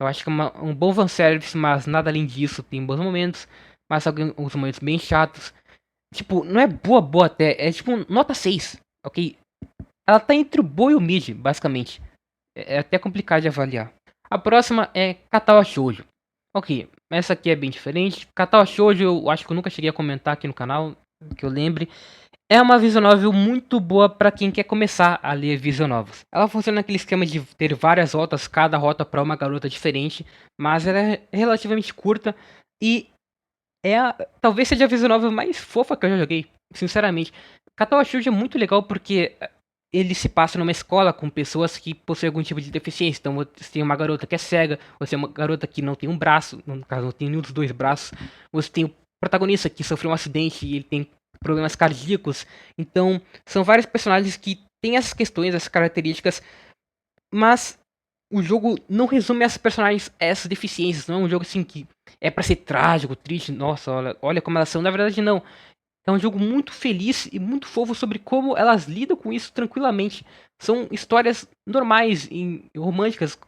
Eu acho que é um bom fanservice, mas nada além disso. Tem bons momentos, mas alguns momentos bem chatos. Tipo, não é boa até, é tipo nota 6, ok? Ela tá entre o boa e o mid, basicamente. É até complicado de avaliar. A próxima é Katawa Shoujo. Ok, essa aqui é bem diferente. Katawa Shoujo eu acho que eu nunca cheguei a comentar aqui no canal, que eu lembre. É uma visual novel muito boa para quem quer começar a ler visual novels. Ela funciona naquele esquema de ter várias rotas, cada rota para uma garota diferente, mas ela é relativamente curta e talvez seja a visual novel mais fofa que eu já joguei, sinceramente. Katawa Shoujo é muito legal porque ele se passa numa escola com pessoas que possuem algum tipo de deficiência. Então você tem uma garota que é cega, você tem uma garota que não tem um braço, no caso não tem nenhum dos dois braços, você tem o protagonista que sofreu um acidente e ele tem problemas cardíacos. Então são vários personagens que têm essas questões, essas características, mas o jogo não resume essas personagens a essas deficiências. Não é um jogo assim que é pra ser trágico, triste, nossa, olha como elas são. Na verdade, não. É um jogo muito feliz e muito fofo sobre como elas lidam com isso tranquilamente. São histórias normais, românticas,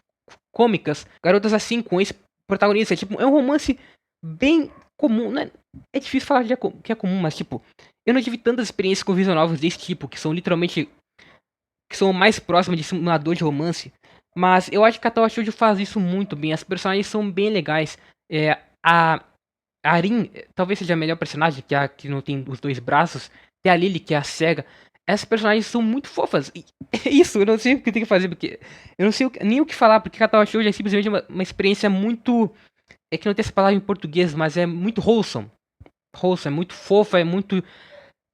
cômicas. Garotas assim, com esse protagonista. Tipo, é um romance bem comum, né? É difícil falar que é comum, mas tipo, eu não tive tantas experiências com visual novels desse tipo, que são literalmente, que são mais próximas de simulador de romance. Mas eu acho que a Toa Shoujo faz isso muito bem. As personagens são bem legais. A Arin talvez seja a melhor personagem, que é a que não tem os dois braços. Tem a Lily, que é a cega. Essas personagens são muito fofas. E é isso, eu não sei o que tem que fazer, porque eu não sei nem o que falar, porque Katawa Shoujo é simplesmente uma experiência muito. É que não tem essa palavra em português, mas é muito wholesome. Wholesome, é muito fofa, é muito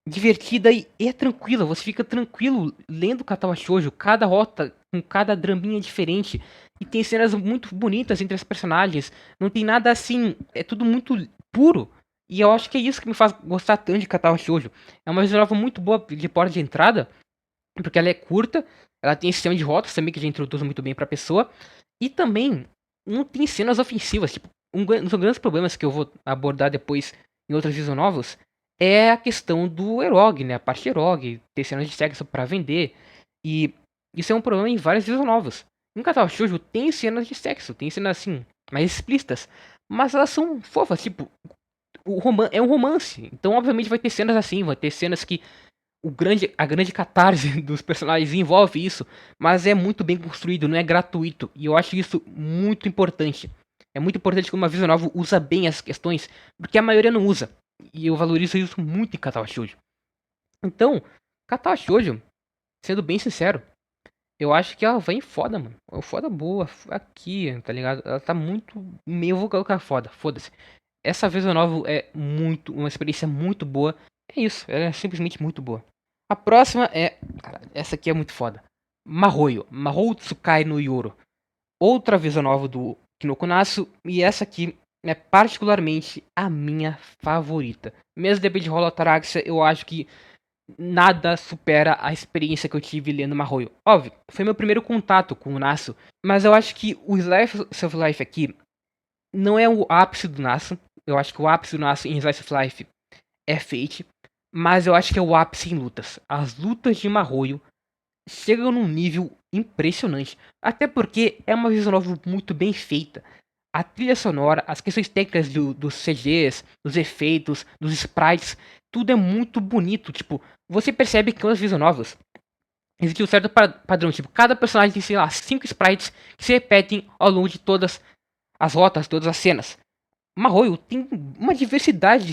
divertida e é tranquila. Você fica tranquilo lendo Katawa Shoujo, cada rota com cada draminha diferente. E tem cenas muito bonitas entre as personagens. Não tem nada assim, é tudo muito puro. E eu acho que é isso que me faz gostar tanto de Katawa Shoujo. É uma visual novel muito boa de porta de entrada, porque ela é curta, ela tem sistema de rotas também que já introduz muito bem pra pessoa. E também não tem cenas ofensivas. Tipo, um dos grandes problemas que eu vou abordar depois em outras visual novels é a questão do erog, né? A parte erog, ter cenas de sexo pra vender. E isso é um problema em várias visual novels. Em Katawa Shoujo tem cenas de sexo, tem cenas assim, mais explícitas. Mas elas são fofas, tipo, é um romance. Então, obviamente, vai ter cenas assim, vai ter cenas que a grande catarse dos personagens envolve isso, mas é muito bem construído, não é gratuito. E eu acho isso muito importante. É muito importante que uma visual novel usa bem as questões, porque a maioria não usa. E eu valorizo isso muito em Katawa Shoujo. Então, Katawa Shoujo, sendo bem sincero, eu acho que ela vem foda, mano. Foda boa, aqui, tá ligado? Ela tá muito. Meio vou colocar foda, foda-se. Essa visual novel é muito. Uma experiência muito boa. É isso, ela é simplesmente muito boa. A próxima é... Cara, essa aqui é muito foda. Mahou Tsukai no Yoro. Outra visual nova do Kinoko Nasu. E essa aqui é particularmente a minha favorita. Mesmo depois de Hollow Ataraxia, eu acho que nada supera a experiência que eu tive lendo Mahou. Óbvio, foi meu primeiro contato com o Nasu. Mas eu acho que o Slice of Life aqui não é o ápice do Nasu. Eu acho que o ápice do Nasu em Slice of Life é Fate. Mas eu acho que é o ápice em lutas. As lutas de Mahou chegam num nível impressionante. Até porque é uma visual novel muito bem feita. A trilha sonora, as questões técnicas dos CGs, dos efeitos, dos sprites, tudo é muito bonito. Tipo, você percebe que nas visual novels existe um certo padrão. Tipo, cada personagem tem, sei lá, 5 sprites que se repetem ao longo de todas as rotas, todas as cenas. Mahou tem uma diversidade de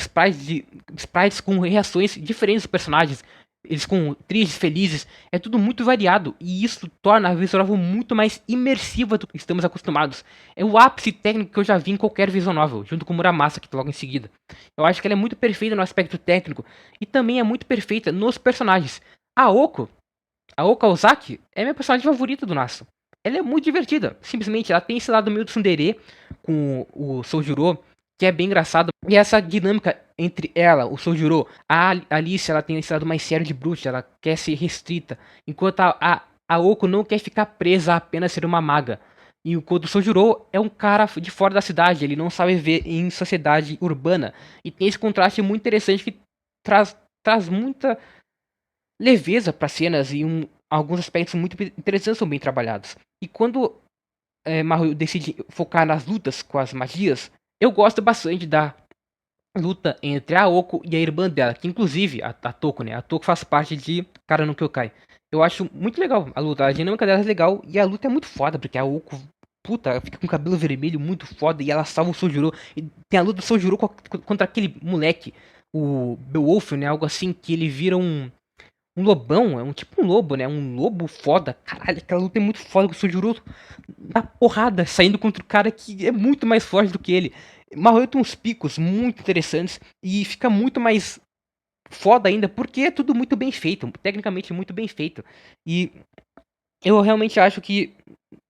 sprites com reações diferentes dos personagens. Eles com tristes, felizes, é tudo muito variado. E isso torna a visual novel muito mais imersiva do que estamos acostumados. É o ápice técnico que eu já vi em qualquer visual novel, junto com Muramasa, que tá logo em seguida. Eu acho que ela é muito perfeita no aspecto técnico, e também é muito perfeita nos personagens. A Oko, a Oka Ozaki, é minha personagem favorita do Nasu. Ela é muito divertida, simplesmente ela tem esse lado meio tsundere com o Soujuro, que é bem engraçado. E essa dinâmica entre ela, o Soujuro, a Alice, ela tem esse lado mais sério de bruxa, ela quer ser restrita, enquanto a Oko não quer ficar presa a apenas ser uma maga. E enquanto o Soujuro é um cara de fora da cidade, ele não sabe viver em sociedade urbana. E tem esse contraste muito interessante que traz muita leveza para cenas e alguns aspectos muito interessantes são bem trabalhados. E quando Mahou decide focar nas lutas com as magias, eu gosto bastante da luta entre a Oko e a irmã dela, que inclusive, a Toko, né? A Toko faz parte de Kara no Kyokai. Eu acho muito legal a luta, a dinâmica dela é legal e a luta é muito foda, porque a Oko, puta, fica com o cabelo vermelho muito foda e ela salva o Soujuro. E tem a luta do Soujuro contra aquele moleque, o Beowulf, né? Algo assim, que ele vira um lobão, é um tipo um lobo, né? Um lobo foda. Caralho, aquela luta é muito foda com o Sojuro dá porrada saindo contra o cara que é muito mais forte do que ele. Mahou tem uns picos muito interessantes e fica muito mais foda ainda porque é tudo muito bem feito, tecnicamente muito bem feito. E eu realmente acho que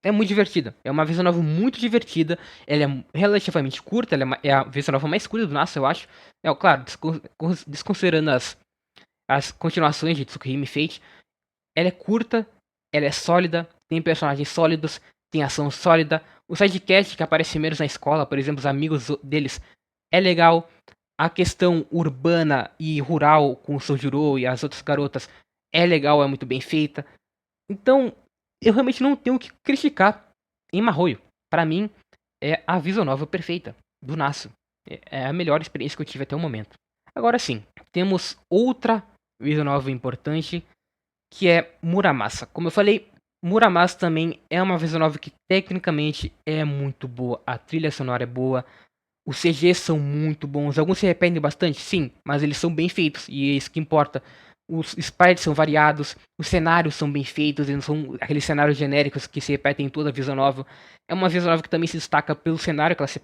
é muito divertida. É uma visual novel muito divertida. Ela é relativamente curta, ela é a visual novel mais curta do Nasa, eu acho. É, claro, desconsiderando as continuações de Tsukihime Fate, ela é curta, ela é sólida, tem personagens sólidos, tem ação sólida. O sidecast que aparece menos na escola, por exemplo, os amigos deles, é legal. A questão urbana e rural com o Sojuro e as outras garotas é legal, é muito bem feita. Então, eu realmente não tenho o que criticar em Mahou. Para mim, é a visual novel perfeita do Nasu. É a melhor experiência que eu tive até o momento. Agora sim, temos outra visual novel importante, que é Muramasa. Como eu falei, Muramasa também é uma visual novel que tecnicamente é muito boa. A trilha sonora é boa, os CGs são muito bons. Alguns se arrependem bastante, sim, mas eles são bem feitos e é isso que importa. Os sprites são variados, os cenários são bem feitos, eles não são aqueles cenários genéricos que se repetem em toda a visual novel. É uma visual novel que também se destaca pelo cenário que ela se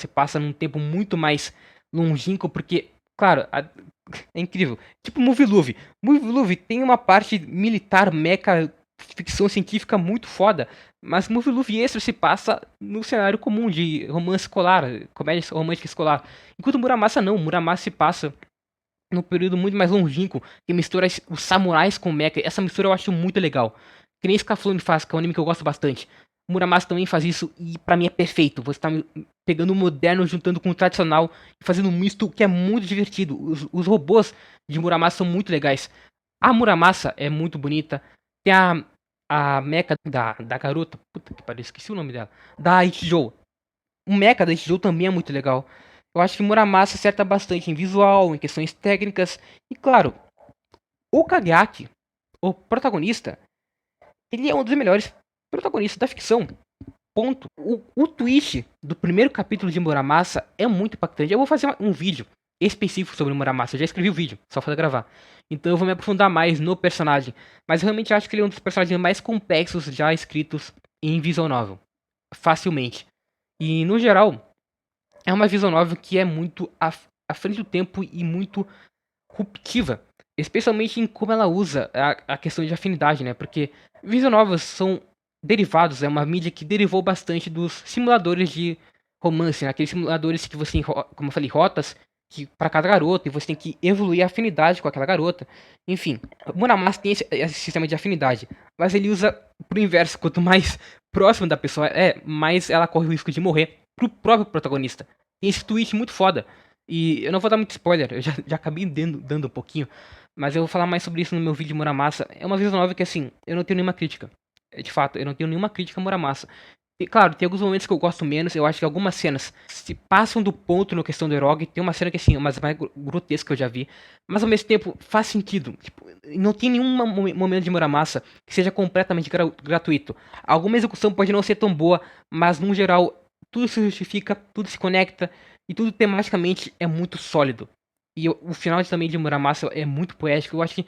passa num tempo muito mais longínquo, porque, claro, é incrível. Tipo Movie Luve. Movie Luve tem uma parte militar, mecha, ficção científica muito foda. Mas Movie Luve Extra se passa no cenário comum de romance escolar, comédia romântica escolar. Enquanto Muramasa não. Muramasa se passa num período muito mais longínquo, que mistura os samurais com mecha. Essa mistura eu acho muito legal. Que nem Scaflowne faz, que é um anime que eu gosto bastante. Muramasa também faz isso e pra mim é perfeito. Você tá pegando o moderno, juntando com o tradicional e fazendo um misto que é muito divertido. Os robôs de Muramasa são muito legais. A Muramasa é muito bonita. Tem a mecha da garota. Puta que pariu, esqueci o nome dela. Da Ichijou. O mecha da Ichijou também é muito legal. Eu acho que Muramasa acerta bastante em visual, em questões técnicas. E claro, o Kageyaki, o protagonista, ele é um dos melhores protagonistas da ficção. Ponto. O twist do primeiro capítulo de Muramasa é muito impactante. Eu vou fazer um vídeo específico sobre Muramasa. Eu já escrevi o vídeo, só falta gravar. Então eu vou me aprofundar mais no personagem. Mas eu realmente acho que ele é um dos personagens mais complexos já escritos em visual novel. Facilmente. E no geral, é uma visual novel que é muito à frente do tempo e muito ruptiva. especialmente em como ela usa a questão de afinidade, né? Porque visual novels são derivados, é uma mídia que derivou bastante dos simuladores de romance, né? Aqueles simuladores que você tem, como eu falei, rotas que para cada garota e você tem que evoluir a afinidade com aquela garota. Enfim, o Muramasa tem esse sistema de afinidade, mas ele usa pro inverso, quanto mais próximo da pessoa mais ela corre o risco de morrer pro próprio protagonista. Tem esse tweet muito foda. E eu não vou dar muito spoiler, eu já acabei dando um pouquinho. Mas eu vou falar mais sobre isso no meu vídeo de Muramasa. É uma visual novel que, assim, eu não tenho nenhuma crítica. De fato, eu não tenho nenhuma crítica a Muramasa. E, claro, tem alguns momentos que eu gosto menos. Eu acho que algumas cenas se passam do ponto na questão do Erog. Tem uma cena que, assim, é uma das mais grotescas que eu já vi. Mas, ao mesmo tempo, faz sentido. Tipo, não tem nenhum momento de Muramasa que seja completamente gratuito. Alguma execução pode não ser tão boa, mas, no geral, tudo se justifica, tudo se conecta. E tudo tematicamente é muito sólido. E o final também de Muramasa é muito poético. Eu acho que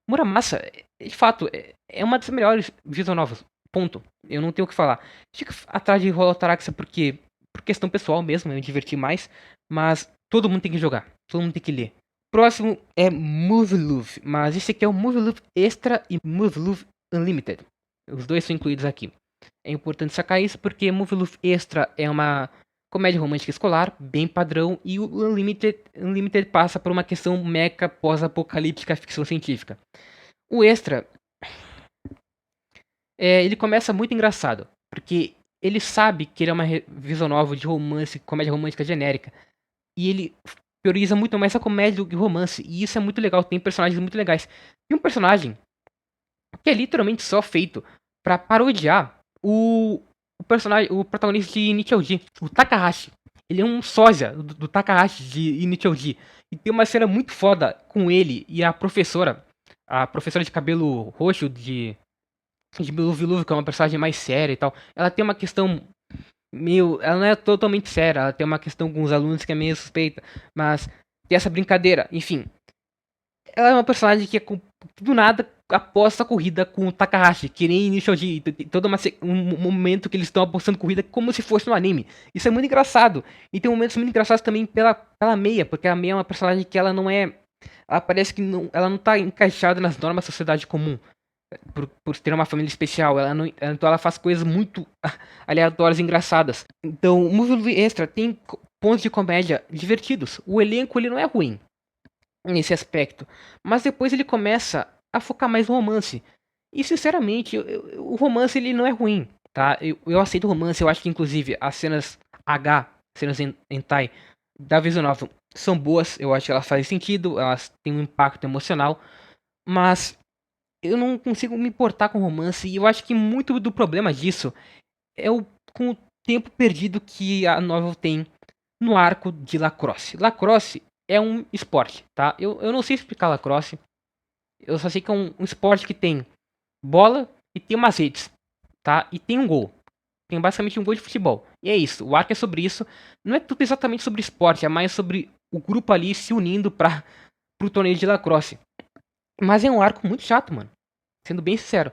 Muramasa, de fato, é uma das melhores visual novels. Ponto. Eu não tenho o que falar. Fica atrás de Holotaraxa porque por questão pessoal mesmo, eu me diverti mais. Mas todo mundo tem que jogar. Todo mundo tem que ler. Próximo é Muvilove. Mas esse aqui é o Muvilove Extra e Muvilove Unlimited. Os dois são incluídos aqui. É importante sacar isso porque Muvilove Extra é uma comédia romântica escolar, bem padrão, e o Unlimited passa por uma questão meca pós-apocalíptica ficção científica. O Extra, ele começa muito engraçado, porque ele sabe que ele é uma visão nova de romance, comédia romântica genérica, e ele prioriza muito mais a comédia do que o romance, e isso é muito legal, tem personagens muito legais. Tem um personagem que é literalmente só feito para parodiar o personagem, o protagonista de Nichouji, o Takahashi. Ele é um sósia do Takahashi de Nichouji. E tem uma cena muito foda com ele e a professora de cabelo roxo de Beluviluve, que é uma personagem mais séria e tal. Ela tem uma questão meio. Ela não é totalmente séria, ela tem uma questão com os alunos que é meio suspeita. Mas tem essa brincadeira, enfim. Ela é uma personagem que do nada aposta a corrida com o Takahashi, que nem Initial D. Todo um momento que eles estão apostando corrida como se fosse no anime. Isso é muito engraçado. E tem momentos muito engraçados também pela Meia, porque a Meia é uma personagem que ela não é. Ela parece que ela não tá encaixada nas normas da sociedade comum. Por ter uma família especial. Então ela faz coisas muito aleatórias e engraçadas. Então o Movie Extra tem pontos de comédia divertidos. O elenco ele não é ruim nesse aspecto. Mas depois ele começa a focar mais no romance. E sinceramente, o romance ele não é ruim, tá? Eu aceito o romance, eu acho que inclusive as cenas cenas hentai da Visual Novel são boas, eu acho que elas fazem sentido, elas têm um impacto emocional, mas eu não consigo me importar com romance e eu acho que muito do problema disso é com o tempo perdido que a novel tem no arco de Lacrosse. Lacrosse é um esporte, tá? Eu não sei explicar lacrosse. Eu só sei que é um esporte que tem bola e tem umas redes, tá? E tem um gol. Tem basicamente um gol de futebol. E é isso. O arco é sobre isso. Não é tudo exatamente sobre esporte, é mais sobre o grupo ali se unindo pro torneio de lacrosse. Mas é um arco muito chato, mano. Sendo bem sincero.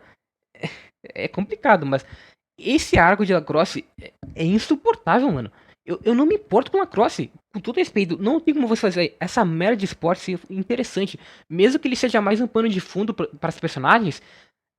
É complicado, mas esse arco de lacrosse é insuportável, mano. Eu não me importo com lacrosse. Com todo respeito, não tem como você fazer essa merda de esporte ser interessante. Mesmo que ele seja mais um pano de fundo para os personagens,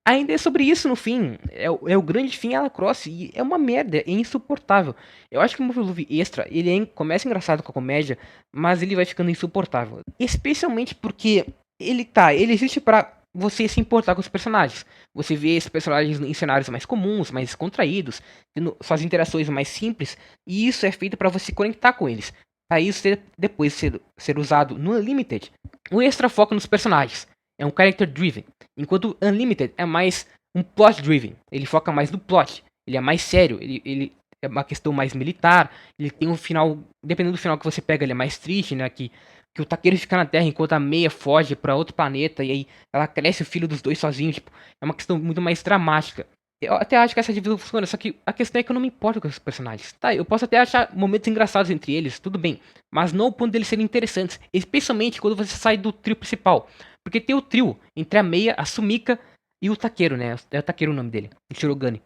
ainda é sobre isso no fim. É o grande fim é a lacrosse. E é uma merda, é insuportável. Eu acho que o Movie Extra, ele começa engraçado com a comédia, mas ele vai ficando insuportável. Especialmente porque ele existe pra você se importar com os personagens. Você vê esses personagens em cenários mais comuns, mais descontraídos, tendo suas interações mais simples, e isso é feito para você conectar com eles. Para isso depois ser usado no Unlimited. O Extra foca nos personagens. É um character driven. Enquanto o Unlimited é mais um plot driven. Ele foca mais no plot. Ele é mais sério. Ele é uma questão mais militar. Ele tem um final. Dependendo do final que você pega, ele é mais triste, né? Que o Takeru fica na Terra enquanto a Meia foge para outro planeta. E aí ela cresce o filho dos dois sozinho. Tipo, é uma questão muito mais dramática. Eu até acho que essa divisão funciona, só que a questão é que eu não me importo com esses personagens. Tá, eu posso até achar momentos engraçados entre eles, tudo bem. Mas não ao ponto deles serem interessantes. Especialmente quando você sai do trio principal. Porque tem o trio entre a Meia, a Sumika e o Takeru, né? É o Takeru o nome dele, o Shirogane.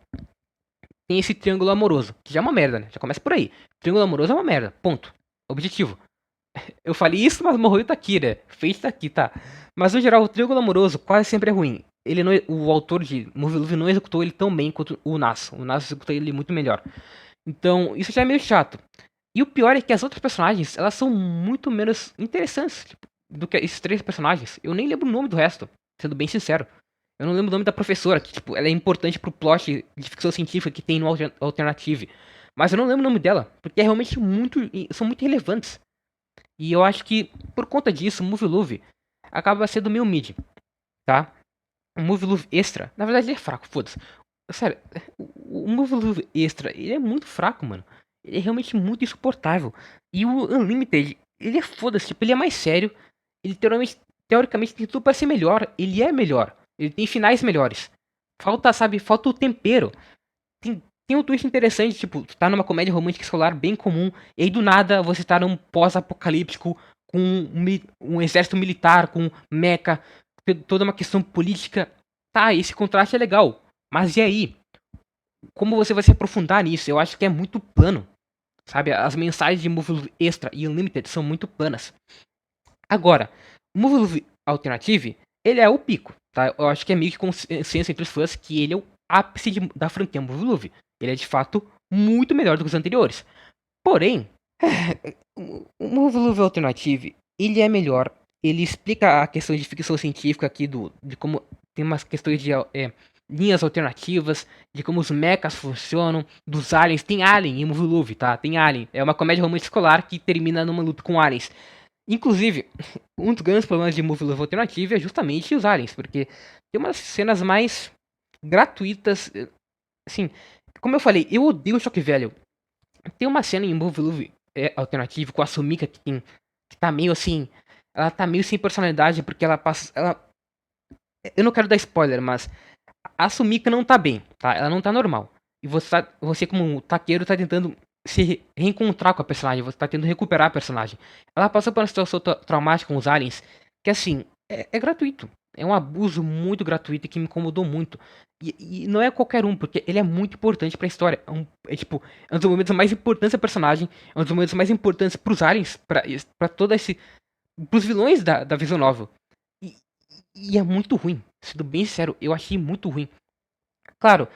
Tem esse triângulo amoroso, que já é uma merda, né? Já começa por aí. Triângulo amoroso é uma merda, ponto. Objetivo. Eu falei isso, mas morreu aqui, né? Fate tá aqui, tá? Mas no geral, o Triângulo Amoroso quase sempre é ruim. Ele não, o autor de Movie Love não executou ele tão bem quanto o Naso. O Naso executou ele muito melhor. Então, isso já é meio chato. E o pior é que as outras personagens, elas são muito menos interessantes tipo, do que esses três personagens. Eu nem lembro o nome do resto, sendo bem sincero. Eu não lembro o nome da professora, que tipo, ela é importante pro plot de ficção científica que tem no Alternative. Mas eu não lembro o nome dela, porque é realmente muito, são muito relevantes. E eu acho que, por conta disso, o Movie Love acaba sendo meio mid, tá? O Movie Love Extra, na verdade ele é fraco, foda-se. Sério, o Movie Love Extra, ele é muito fraco, mano. Ele é realmente muito insuportável. E o Unlimited, ele é foda-se, tipo, ele é mais sério. Ele teoricamente tem tudo pra ser melhor. Ele é melhor. Ele tem finais melhores. Falta, sabe, falta o tempero. Tem um twist interessante, tipo, tu tá numa comédia romântica escolar bem comum, e aí do nada você tá num pós-apocalíptico com um exército militar, com mecha, toda uma questão política. Tá, esse contraste é legal. Mas e aí? Como você vai se aprofundar nisso? Eu acho que é muito plano. Sabe? As mensagens de Movie Extra e Unlimited são muito planas. Agora, o Movie Alternative, ele é o pico, tá? Eu acho que é meio que consenso entre os fãs que ele é o ápice da franquia Movie Love. Ele é de fato muito melhor do que os anteriores. Porém, o Movie Love Alternative, ele é melhor. Ele explica a questão de ficção científica aqui de como tem umas questões de linhas alternativas, de como os mechas funcionam, dos aliens. Tem alien em Movie Love, tá? Tem alien. É uma comédia romântica escolar que termina numa luta com aliens. Inclusive, um dos grandes problemas de Movie Love Alternative é justamente os aliens, porque tem umas cenas mais gratuitas. Assim, como eu falei, eu odeio o Choque Velho. Tem uma cena em Movie Love Alternative com a Sumika que tá meio assim. Ela tá meio sem personalidade porque ela passa. Eu não quero dar spoiler, mas a Sumika não tá bem, tá? Ela não tá normal. E você como taqueiro, tá tentando se reencontrar com a personagem, você tá tentando recuperar a personagem. Ela passou por uma situação traumática com os aliens, que assim, é gratuito. É um abuso muito gratuito que me incomodou muito. E não é qualquer um, porque ele é muito importante pra história. É um dos momentos mais importantes da personagem, é um dos momentos mais importantes pros aliens, pra todo esse. Pros vilões da Visual Novel. E, e é muito ruim. Sendo bem sincero, eu achei muito ruim. Claro,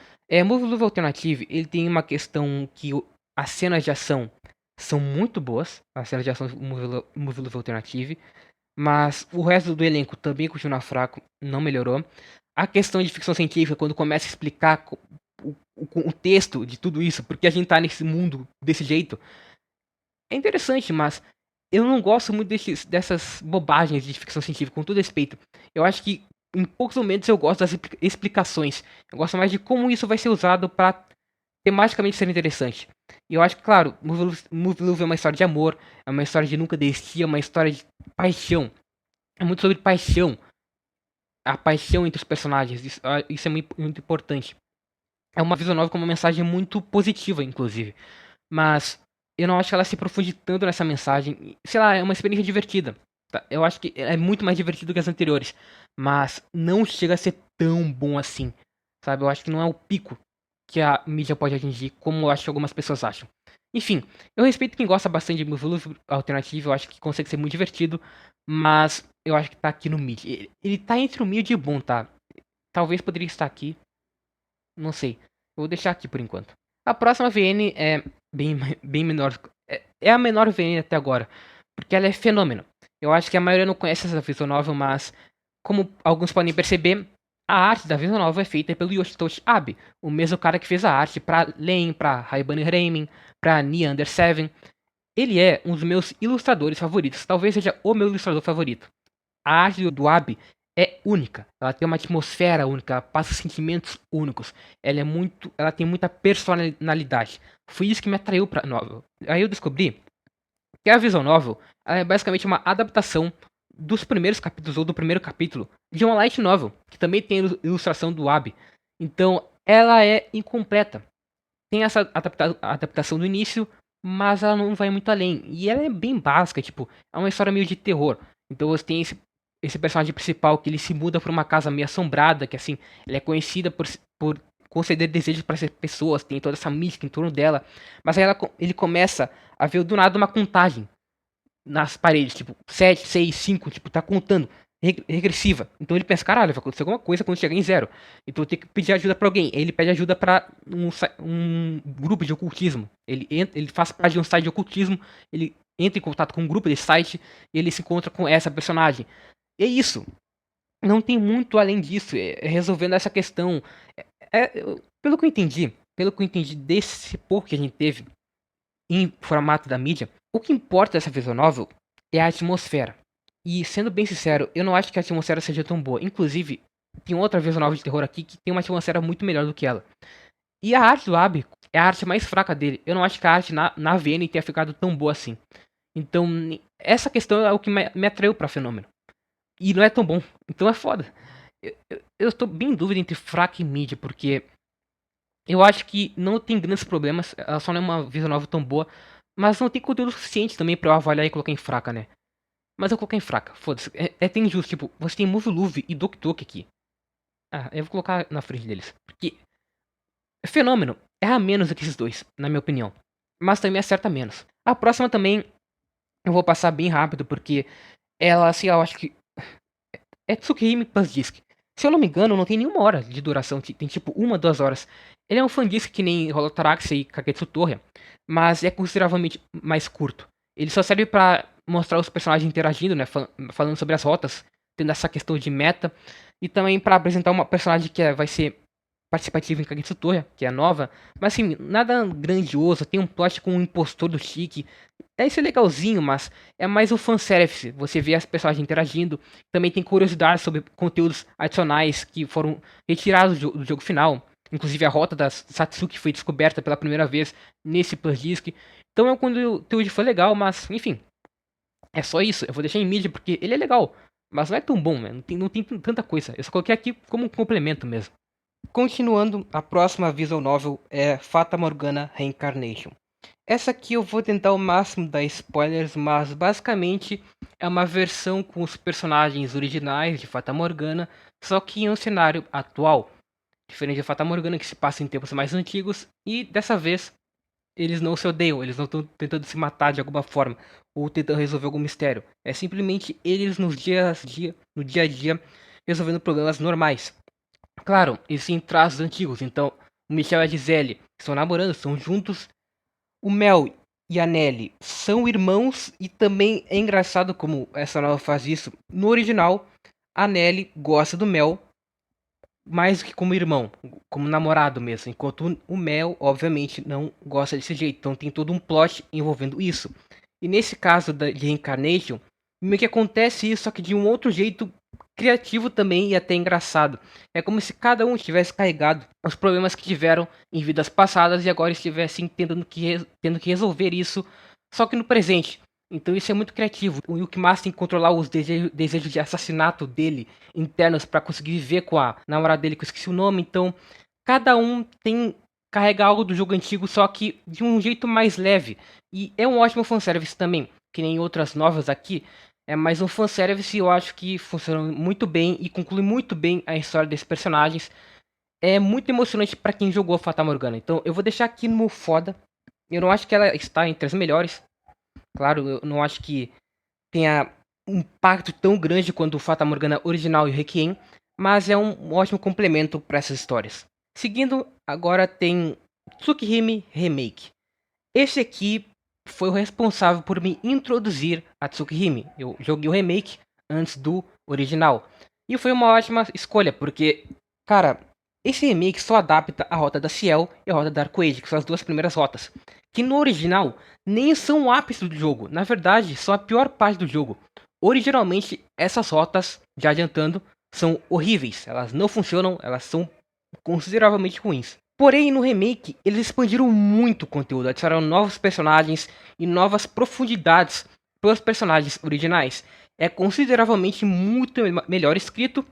Movie Love Alternative, ele tem uma questão que as cenas de ação são muito boas, as cenas de ação do Movie Love Alternative, mas o resto do elenco também continua fraco, não melhorou. A questão de ficção científica, quando começa a explicar o texto de tudo isso, porque a gente tá nesse mundo desse jeito, é interessante, mas eu não gosto muito dessas bobagens de ficção científica, com todo respeito. Eu acho que em poucos momentos eu gosto das explicações. Eu gosto mais de como isso vai ser usado para tematicamente ser interessante. E eu acho que, claro, Movie Love é uma história de amor, é uma história de nunca desistir, é uma história de paixão. É muito sobre paixão. A paixão entre os personagens. Isso é muito importante. É uma visão nova com uma mensagem muito positiva, inclusive. Mas eu não acho que ela se aprofunde tanto nessa mensagem. Sei lá, é uma experiência divertida. Tá? Eu acho que é muito mais divertido que as anteriores. Mas não chega a ser tão bom assim. Sabe? Eu acho que não é o pico que a mídia pode atingir, como eu acho que algumas pessoas acham. Enfim, eu respeito quem gosta bastante de Movie alternativo, eu acho que consegue ser muito divertido, mas eu acho que tá aqui no mid. Ele tá entre o mid e o bom, tá? Talvez poderia estar aqui, não sei. Eu vou deixar aqui por enquanto. A próxima VN é bem menor. É a menor VN até agora, porque ela é fenômeno. Eu acho que a maioria não conhece essa visual novel, mas como alguns podem perceber, a arte da visual novel é feita pelo Yoshitoshi Abe, o mesmo cara que fez a arte pra Len, pra Haibane Reimen, pra Nia Under 7. Ele é um dos meus ilustradores favoritos, talvez seja o meu ilustrador favorito. A arte do Abe é única, ela tem uma atmosfera única, ela passa sentimentos únicos, ela tem muita personalidade. Foi isso que me atraiu pra novel. Aí eu descobri que a visual novel é basicamente uma adaptação dos primeiros capítulos ou do primeiro capítulo de uma light novel, que também tem ilustração do Abe. Então, ela é incompleta. Tem essa adaptação do início, mas ela não vai muito além. E ela é bem básica, tipo, é uma história meio de terror. Então você tem esse personagem principal que ele se muda para uma casa meio assombrada, que assim, ela é conhecida por conceder desejos para essas pessoas, tem toda essa mística em torno dela. Mas aí ele começa a ver do nada uma contagem nas paredes, tipo, 7, 6, 5, tipo, tá contando, regressiva. Então ele pensa, caralho, vai acontecer alguma coisa quando chegar em 0. Então eu tenho que pedir ajuda pra alguém. Ele pede ajuda pra um grupo de ocultismo. Ele faz parte de um site de ocultismo, ele entra em contato com um grupo desse site e ele se encontra com essa personagem. E é isso. Não tem muito além disso, resolvendo essa questão. Pelo que eu entendi desse pouco que a gente teve em formato da mídia, o que importa dessa visual novel é a atmosfera. E sendo bem sincero, eu não acho que a atmosfera seja tão boa. Inclusive, tem outra visual novel de terror aqui que tem uma atmosfera muito melhor do que ela. E a arte do Abe é a arte mais fraca dele. Eu não acho que a arte na VN tenha ficado tão boa assim. Então, essa questão é o que me atraiu pra Fenômeno. E não é tão bom. Então é foda. Eu estou bem em dúvida entre fraca e mídia, porque eu acho que não tem grandes problemas. Ela só não é uma visual novel tão boa. Mas não tem conteúdo suficiente também pra eu avaliar e colocar em fraca, né? Mas eu coloquei em fraca, foda-se. É até injusto, tipo, você tem Move Luve e Doki Doki aqui. Ah, eu vou colocar na frente deles. Porque Fenômeno erra menos do que esses dois, na minha opinião. Mas também acerta menos. A próxima também eu vou passar bem rápido, porque ela, assim, eu acho que é Tsukihime Plus Disc. Se eu não me engano, não tem nenhuma hora de duração, tem tipo 1, 2 horas. Ele é um fandisc que nem Holotaraxia e Kagetsu Torre, mas é consideravelmente mais curto. Ele só serve pra mostrar os personagens interagindo, né, falando sobre as rotas, tendo essa questão de meta, e também pra apresentar uma personagem que vai ser participativa em Kagetsu Torre, que é nova, mas assim, nada grandioso, tem um plot com um impostor do Chique. Isso é legalzinho, mas é mais um fanservice. Você vê as personagens interagindo. Também tem curiosidades sobre conteúdos adicionais que foram retirados do jogo final. Inclusive a rota da Satsuki foi descoberta pela primeira vez nesse Plus Disc. Então é um conteúdo foi legal, mas enfim. É só isso. Eu vou deixar em mídia porque ele é legal. Mas não é tão bom, né? Não tem tanta coisa. Eu só coloquei aqui como um complemento mesmo. Continuando, a próxima visual novel é Fata Morgana Reincarnation. Essa aqui eu vou tentar ao máximo dar spoilers, mas basicamente é uma versão com os personagens originais de Fata Morgana, só que em um cenário atual. Diferente de Fata Morgana, que se passa em tempos mais antigos, e dessa vez eles não se odeiam, eles não estão tentando se matar de alguma forma, ou tentando resolver algum mistério. É simplesmente eles no dia a dia resolvendo problemas normais. Claro, existem traços antigos, então o Michel e a Gisele estão namorando, estão juntos. O Mel e a Nelly são irmãos e também é engraçado como essa nova faz isso. No original, a Nelly gosta do Mel mais do que como irmão, como namorado mesmo, enquanto o Mel, obviamente, não gosta desse jeito. Então tem todo um plot envolvendo isso. E nesse caso de Reincarnation, meio que acontece isso, só que de um outro jeito criativo também e até engraçado. É como se cada um tivesse carregado os problemas que tiveram em vidas passadas e agora estivessem tendo que resolver isso, só que no presente. Então isso é muito criativo. O Yukimasa tem que controlar os desejos de assassinato dele internos para conseguir viver com a namorada dele, que eu esqueci o nome. Então cada um carrega algo do jogo antigo, só que de um jeito mais leve. E é um ótimo fanservice também, que nem outras novas aqui. É mais um fanservice e eu acho que funciona muito bem e conclui muito bem a história desses personagens. É muito emocionante para quem jogou Fata Morgana. Então eu vou deixar aqui no foda. Eu não acho que ela está entre as melhores. Claro, eu não acho que tenha um impacto tão grande quanto o Fata Morgana original e o Requiem, mas é um ótimo complemento para essas histórias. Seguindo, agora tem Tsukihime Remake. Esse aqui foi o responsável por me introduzir a Tsukihime. Eu joguei o remake antes do original. E foi uma ótima escolha, porque, cara, esse remake só adapta a rota da Ciel e a rota da Arcoade, que são as duas primeiras rotas. Que no original nem são o ápice do jogo. Na verdade, são a pior parte do jogo. Originalmente, essas rotas, já adiantando, são horríveis. Elas não funcionam, elas são consideravelmente ruins. Porém, no remake, eles expandiram muito o conteúdo, adicionaram novos personagens e novas profundidades para os personagens originais. É consideravelmente muito melhor escrito,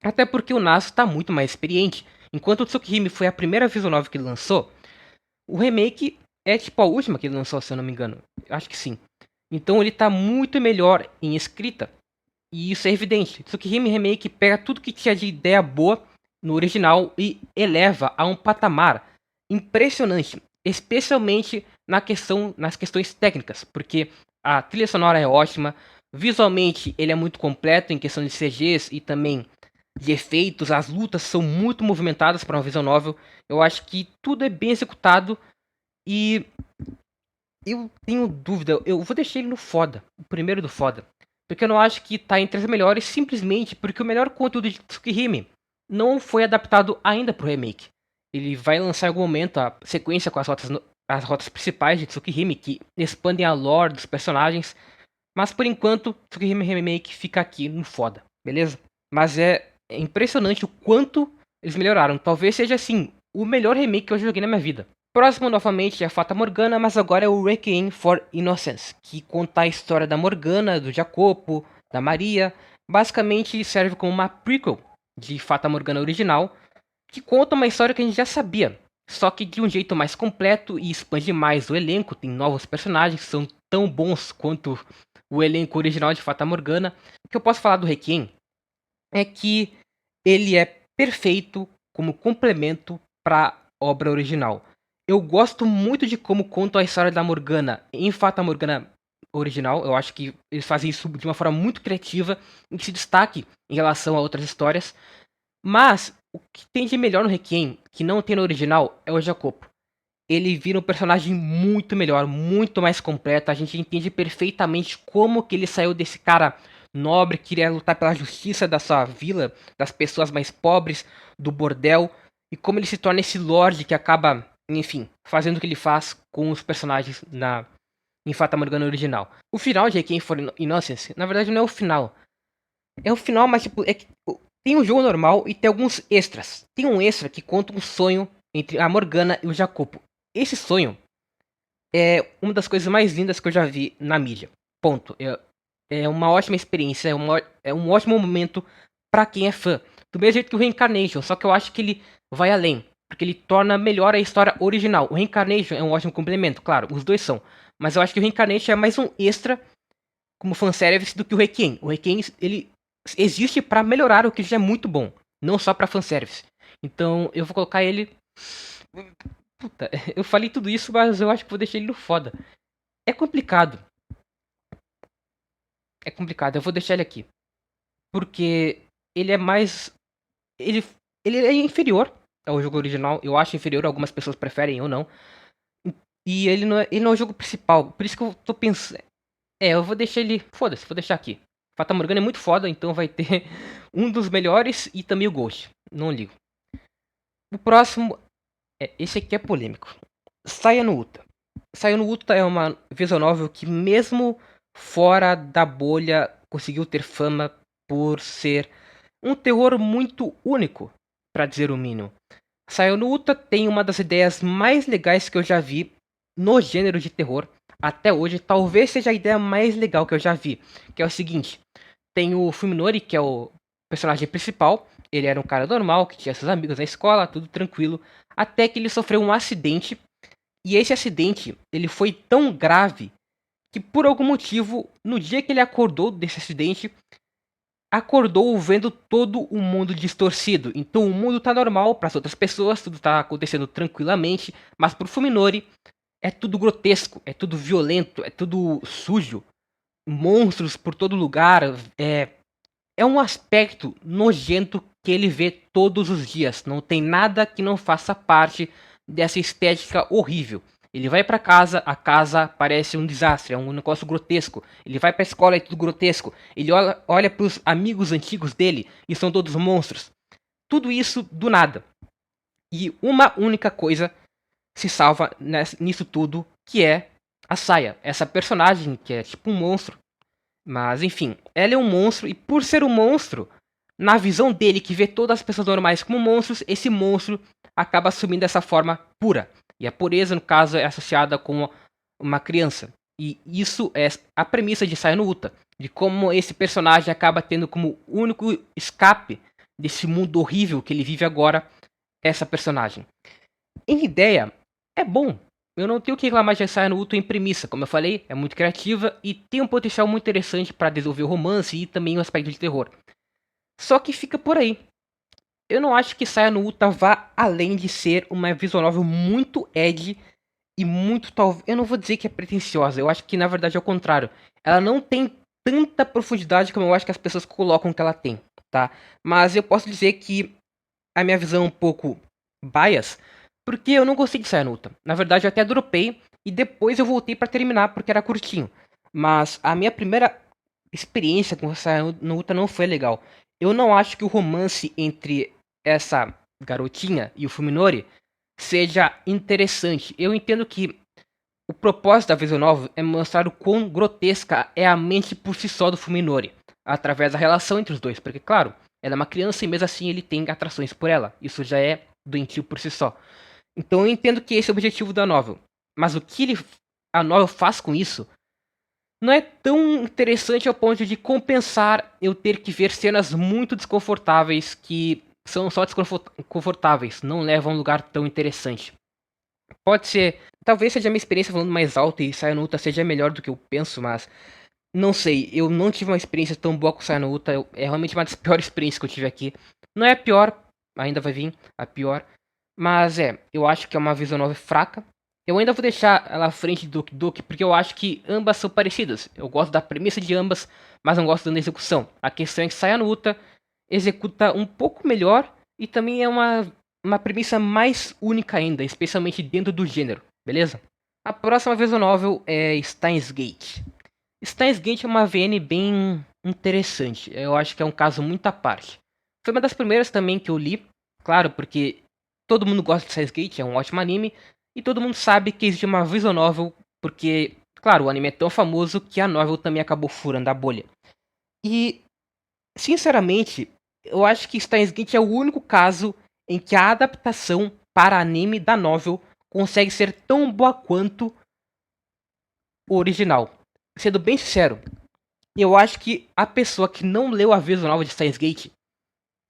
até porque o Nasu está muito mais experiente. Enquanto o Tsukihime foi a primeira visual novel que ele lançou, o remake é tipo a última que ele lançou, se eu não me engano. Acho que sim. Então ele está muito melhor em escrita, e isso é evidente. Tsukihime Remake pega tudo que tinha de ideia boa no original e eleva a um patamar impressionante, especialmente nas questões técnicas, porque A trilha sonora é ótima. Visualmente, ele é muito completo em questão de CGs e também de efeitos. As lutas são muito movimentadas para uma visual novel. Eu acho que tudo é bem executado e eu tenho dúvida. Eu vou deixar ele no foda, o primeiro do foda. Porque eu não acho que tá entre as melhores, simplesmente porque o melhor conteúdo de Tsukihime não foi adaptado ainda pro remake. Ele vai lançar em algum momento a sequência com as rotas principais de Tsukihime, que expandem a lore dos personagens. Mas por enquanto, Tsukihime Remake fica aqui no foda, beleza? Mas é impressionante o quanto eles melhoraram. Talvez seja assim, o melhor remake que eu joguei na minha vida. Próximo novamente é Fata Morgana, mas agora é o Requiem for Innocence, que conta a história da Morgana, do Jacopo, da Maria. Basicamente serve como uma prequel de Fata Morgana original, que conta uma história que a gente já sabia, só que de um jeito mais completo e expande mais o elenco. Tem novos personagens que são tão bons quanto o elenco original de Fata Morgana. O que eu posso falar do Requiem é que ele é perfeito como complemento para a obra original. Eu gosto muito de como contam a história da Morgana em Fata Morgana original. Eu acho que eles fazem isso de uma forma muito criativa e que se destaque em relação a outras histórias. Mas o que tem de melhor no Requiem, que não tem no original, é o Jacopo. Ele vira um personagem muito melhor, muito mais completo. A gente entende perfeitamente como que ele saiu desse cara nobre que queria lutar pela justiça da sua vila, das pessoas mais pobres, do bordel, e como ele se torna esse lorde que acaba, enfim, fazendo o que ele faz com os personagens em Fata Morgana original. O final de Requiem for Innocence, na verdade não é o final. É o final, mas tipo, tem um jogo normal e tem alguns extras. Tem um extra que conta um sonho entre a Morgana e o Jacopo. Esse sonho é uma das coisas mais lindas que eu já vi na mídia. Ponto. É uma ótima experiência, é um ótimo momento pra quem é fã. Do mesmo jeito que o Reincarnation, só que eu acho que ele vai além. Porque ele torna melhor a história original. O Reincarnation é um ótimo complemento, claro, os dois são. Mas eu acho que o Reincarnation é mais um extra como fanservice do que o Requiem. O Requiem, ele existe pra melhorar o que já é muito bom. Não só pra fanservice. Então eu vou colocar ele. Puta, eu falei tudo isso, mas eu acho que vou deixar ele no foda. É complicado. É complicado, eu vou deixar ele aqui. Porque ele é mais. Ele, ele é inferior ao jogo original. Eu acho inferior, algumas pessoas preferem, eu não. E ele não é o jogo principal. Por isso que eu tô pensando. Eu vou deixar ele. Foda-se, vou deixar aqui. Fata Morgana é muito foda, então vai ter um dos melhores e também o Ghost. Não ligo. O próximo. Esse aqui é polêmico. Saia no Uta. Saia no Uta é uma visual novel que, mesmo fora da bolha, conseguiu ter fama por ser um terror muito único, para dizer o mínimo. Saia no Uta tem uma das ideias mais legais que eu já vi no gênero de terror até hoje. Talvez seja a ideia mais legal que eu já vi. Que é o seguinte: tem o Fuminori, que é o personagem principal. Ele era um cara normal, que tinha seus amigos na escola, tudo tranquilo. Até que ele sofreu um acidente. E esse acidente, ele foi tão grave que por algum motivo, no dia que ele acordou desse acidente, acordou vendo todo o mundo distorcido. Então o mundo tá normal para as outras pessoas, tudo tá acontecendo tranquilamente, mas pro Fuminori é tudo grotesco, é tudo violento, é tudo sujo, monstros por todo lugar, é um aspecto nojento que ele vê todos os dias. Não tem nada que não faça parte dessa estética horrível. Ele vai pra casa, a casa parece um desastre, é um negócio grotesco. Ele vai pra escola, é tudo grotesco. Ele olha pros amigos antigos dele e são todos monstros. Tudo isso do nada. E uma única coisa se salva nisso tudo, que é a Saia. Essa personagem que é tipo um monstro. Mas enfim, ela é um monstro e por ser um monstro, na visão dele que vê todas as pessoas normais como monstros, esse monstro acaba assumindo essa forma pura. E a pureza, no caso, é associada com uma criança. E isso é a premissa de Saia no Uta, de como esse personagem acaba tendo como único escape desse mundo horrível que ele vive agora, essa personagem. Em ideia, é bom. Eu não tenho o que reclamar de Saia no Uta em premissa. Como eu falei, é muito criativa e tem um potencial muito interessante para desenvolver o romance e também o aspecto de terror. Só que fica por aí. Eu não acho que Saia no Uta vá além de ser uma visual novel muito edgy e muito talvez. Eu não vou dizer que é pretensiosa, eu acho que na verdade é o contrário. Ela não tem tanta profundidade como eu acho que as pessoas colocam que ela tem, tá? Mas eu posso dizer que a minha visão é um pouco bias, porque eu não gostei de Sayonouta. Na verdade, eu até dropei e depois eu voltei pra terminar porque era curtinho. Mas a minha primeira experiência com Sayonouta não foi legal. Eu não acho que o romance entre essa garotinha e o Fuminori seja interessante. Eu entendo que o propósito da visual novel é mostrar o quão grotesca é a mente por si só do Fuminori, através da relação entre os dois, porque, claro, ela é uma criança e mesmo assim ele tem atrações por ela. Isso já é doentio por si só. Então eu entendo que esse é o objetivo da novel. Mas o que a novel faz com isso não é tão interessante ao ponto de compensar eu ter que ver cenas muito desconfortáveis que são só desconfortáveis, não levam a um lugar tão interessante. Pode ser, talvez seja a minha experiência falando mais alto e Sayonouta seja melhor do que eu penso, mas não sei, eu não tive uma experiência tão boa com Sayonouta, é realmente uma das piores experiências que eu tive aqui. Não é a pior, ainda vai vir a pior, mas eu acho que é uma visão nova fraca. Eu ainda vou deixar ela à frente do Doki Doki, porque eu acho que ambas são parecidas. Eu gosto da premissa de ambas, mas não gosto da execução. A questão é que Sayonouta executa um pouco melhor e também é uma premissa mais única ainda, especialmente dentro do gênero, beleza? A próxima visual novel é Steins Gate. Steins Gate é uma VN bem interessante. Eu acho que é um caso muito à parte. Foi uma das primeiras também que eu li, claro, porque todo mundo gosta de Steins Gate, é um ótimo anime, e todo mundo sabe que existe uma visual novel, porque, claro, o anime é tão famoso que a novel também acabou furando a bolha. E, sinceramente, eu acho que Steins Gate é o único caso em que a adaptação para anime da novel consegue ser tão boa quanto o original. Sendo bem sincero, eu acho que a pessoa que não leu a visual novel de Steins Gate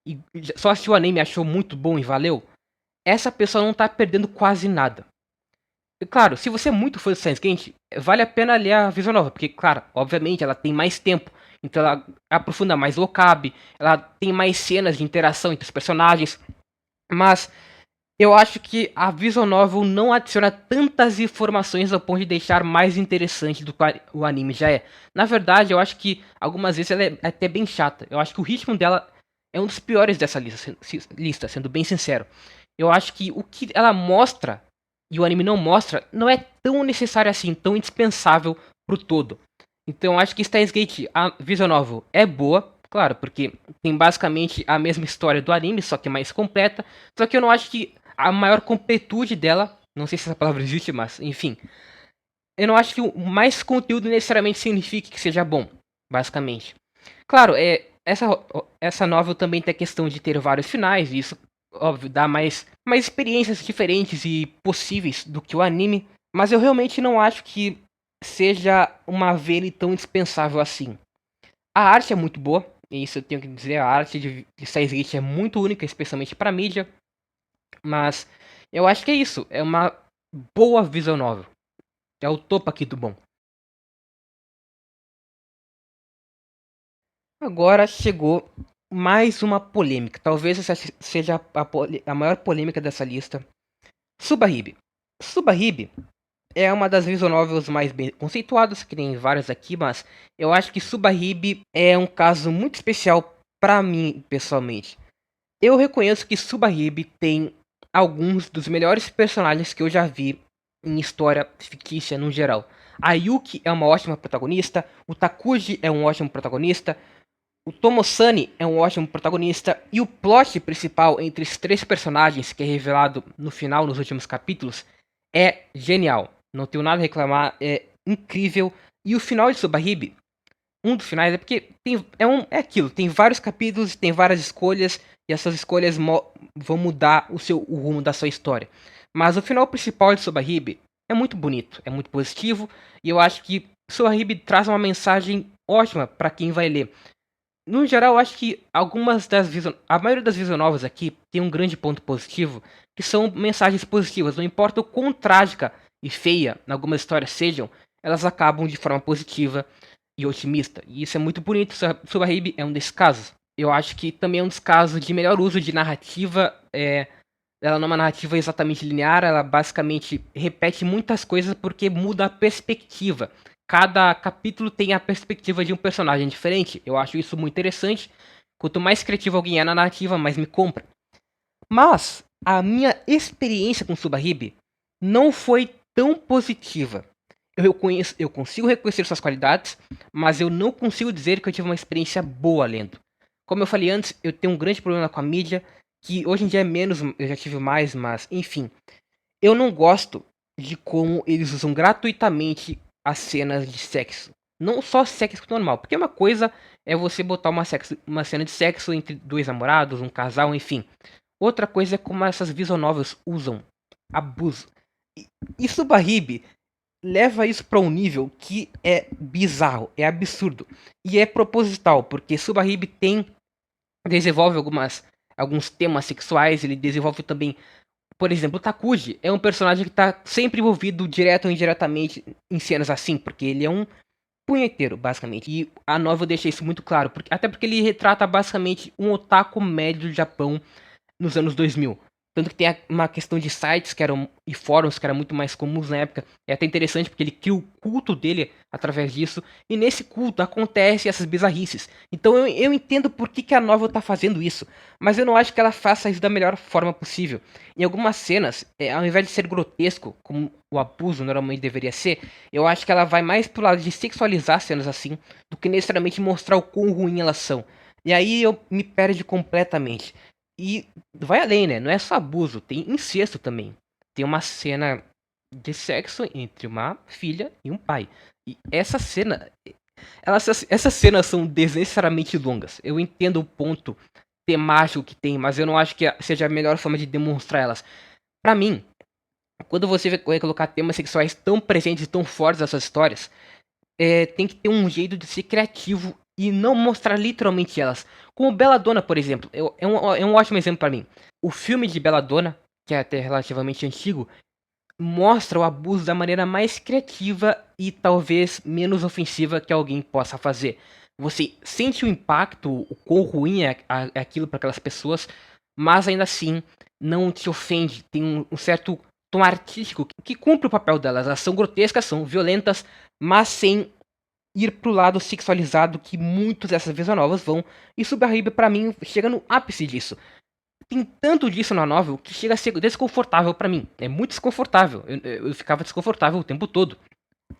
e só assistiu o anime e achou muito bom e valeu, essa pessoa não tá perdendo quase nada. E, claro, se você é muito fã de Steins Gate, vale a pena ler a visual novel, porque, claro, obviamente ela tem mais tempo, então ela aprofunda mais o Okabe, ela tem mais cenas de interação entre os personagens, mas eu acho que a visual novel não adiciona tantas informações ao ponto de deixar mais interessante do que o anime já é. Na verdade, eu acho que algumas vezes ela é até bem chata. Eu acho que o ritmo dela é um dos piores dessa lista, sendo bem sincero. Eu acho que o que ela mostra e o anime não mostra não é tão necessário assim, tão indispensável pro todo. Então eu acho que Steins Gate, a visual novel, é boa, claro, porque tem basicamente a mesma história do anime, só que mais completa. Só que eu não acho que a maior completude dela, não sei se essa palavra existe, mas enfim, eu não acho que o mais conteúdo necessariamente signifique que seja bom, basicamente. Claro, essa novel também tem a questão de ter vários finais, e isso, óbvio, dá mais experiências diferentes e possíveis do que o anime, mas eu realmente não acho que seja uma VL tão indispensável assim. A arte é muito boa, e isso eu tenho que dizer, a arte de Steins Gate é muito única, especialmente para mídia. Mas eu acho que é isso. É uma boa visual novel. É o topo aqui do bom. Agora chegou mais uma polêmica. Talvez essa seja a maior polêmica dessa lista. Subahibe. Subahibe é uma das visual novels mais bem conceituadas, que tem várias aqui, mas eu acho que Subahibe é um caso muito especial para mim, pessoalmente. Eu reconheço que Subahibe tem alguns dos melhores personagens que eu já vi em história fictícia no geral. A Yuki é uma ótima protagonista, o Takuji é um ótimo protagonista, o Tomosani é um ótimo protagonista, e o plot principal entre esses três personagens, que é revelado no final, nos últimos capítulos, é genial. Não tenho nada a reclamar, é incrível. E o final de Subahibe, um dos finais, é porque é aquilo, tem vários capítulos, tem várias escolhas, e essas escolhas vão mudar o rumo da sua história. Mas o final principal de Subahibe é muito bonito, é muito positivo, e eu acho que Subahibe traz uma mensagem ótima para quem vai ler. No geral, eu acho que a maioria das visual novels aqui tem um grande ponto positivo, que são mensagens positivas. Não importa o quão trágica e feia algumas histórias sejam, elas acabam de forma positiva e otimista. E isso é muito bonito. Subahibe é um desses casos. Eu acho que também é um dos casos de melhor uso de narrativa Ela não é uma narrativa exatamente linear, ela basicamente repete muitas coisas porque muda a perspectiva. Cada capítulo tem a perspectiva de um personagem diferente. Eu acho isso muito interessante. Quanto mais criativo alguém é na narrativa, mais me compra. Mas a minha experiência com Subahibi não foi tão positiva. Eu consigo reconhecer suas qualidades, mas eu não consigo dizer que eu tive uma experiência boa lendo. Como eu falei antes, eu tenho um grande problema com a mídia, que hoje em dia é menos, eu já tive mais, mas enfim. Eu não gosto de como eles usam gratuitamente as cenas de sexo. Não só sexo normal, porque uma coisa é você botar uma cena de sexo entre dois namorados, um casal, enfim. Outra coisa é como essas visual novels usam abuso. E Subahibi leva isso para um nível que é bizarro, é absurdo. E é proposital, porque Subahibi desenvolve alguns temas sexuais, ele desenvolve também, por exemplo, o Takuji é um personagem que está sempre envolvido direto ou indiretamente em cenas assim, porque ele é um punheteiro, basicamente. E a novel deixa isso muito claro, até porque ele retrata basicamente um otaku médio do Japão nos anos 2000. Tanto que tem uma questão de sites e fóruns que eram muito mais comuns na época. É até interessante porque ele cria o culto dele através disso. E nesse culto acontecem essas bizarrices. Então eu entendo por que a novel tá fazendo isso. Mas eu não acho que ela faça isso da melhor forma possível. Em algumas cenas, ao invés de ser grotesco, como o abuso normalmente deveria ser, eu acho que ela vai mais pro lado de sexualizar cenas assim, do que necessariamente mostrar o quão ruim elas são. E aí eu me perde completamente. E vai além, né? Não é só abuso, tem incesto também. Tem uma cena de sexo entre uma filha e um pai. E essas cenas são desnecessariamente longas. Eu entendo o ponto temático que tem, mas eu não acho que seja a melhor forma de demonstrar elas. Pra mim, quando você vai colocar temas sexuais tão presentes e tão fortes nas suas histórias, tem que ter um jeito de ser criativo e não mostrar literalmente elas. Como Belladonna, por exemplo, é um ótimo exemplo para mim. O filme de Belladonna, que é até relativamente antigo, mostra o abuso da maneira mais criativa e talvez menos ofensiva que alguém possa fazer. Você sente o impacto, o quão ruim é aquilo para aquelas pessoas, mas ainda assim não te ofende. Tem um certo tom artístico que cumpre o papel delas. Elas são grotescas, são violentas, mas sem ir pro lado sexualizado que muitas dessas visual novas vão. E Subahibi, pra mim, chega no ápice disso. Tem tanto disso na novel que chega a ser desconfortável pra mim. É muito desconfortável. Eu ficava desconfortável o tempo todo.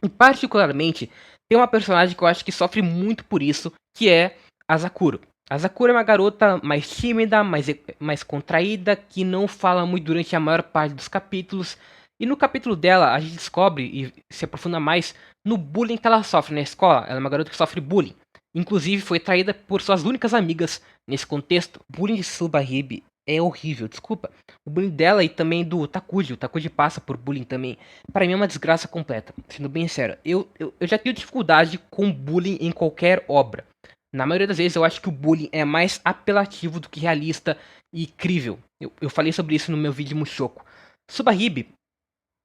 E particularmente, tem uma personagem que eu acho que sofre muito por isso, que é a Zakuro. A Zakuro é uma garota mais tímida, mais contraída, que não fala muito durante a maior parte dos capítulos. E no capítulo dela, a gente descobre e se aprofunda mais no bullying que ela sofre na escola. Ela é uma garota que sofre bullying. Inclusive, foi traída por suas únicas amigas nesse contexto. O bullying de Subahibi é horrível, desculpa. O bullying dela e também do Takuji. O Takuji passa por bullying também. Para mim é uma desgraça completa. Sendo bem sério, eu já tenho dificuldade com bullying em qualquer obra. Na maioria das vezes eu acho que o bullying é mais apelativo do que realista e crível. Eu falei sobre isso no meu vídeo Mushoku. Subahibi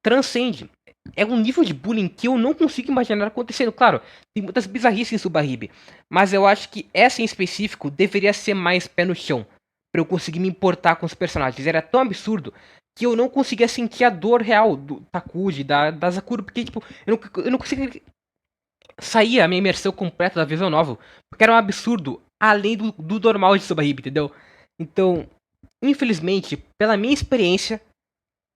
transcende. É um nível de bullying que eu não consigo imaginar acontecendo. Claro, tem muitas bizarrices em Subahibi, mas eu acho que essa em específico deveria ser mais pé no chão para eu conseguir me importar com os personagens. Era tão absurdo que eu não conseguia sentir a dor real do Takuji, da Zakuro, porque tipo, eu não conseguia sair a minha imersão completa da visual novel, porque era um absurdo além do normal de Subahibi, entendeu? Então, infelizmente, pela minha experiência,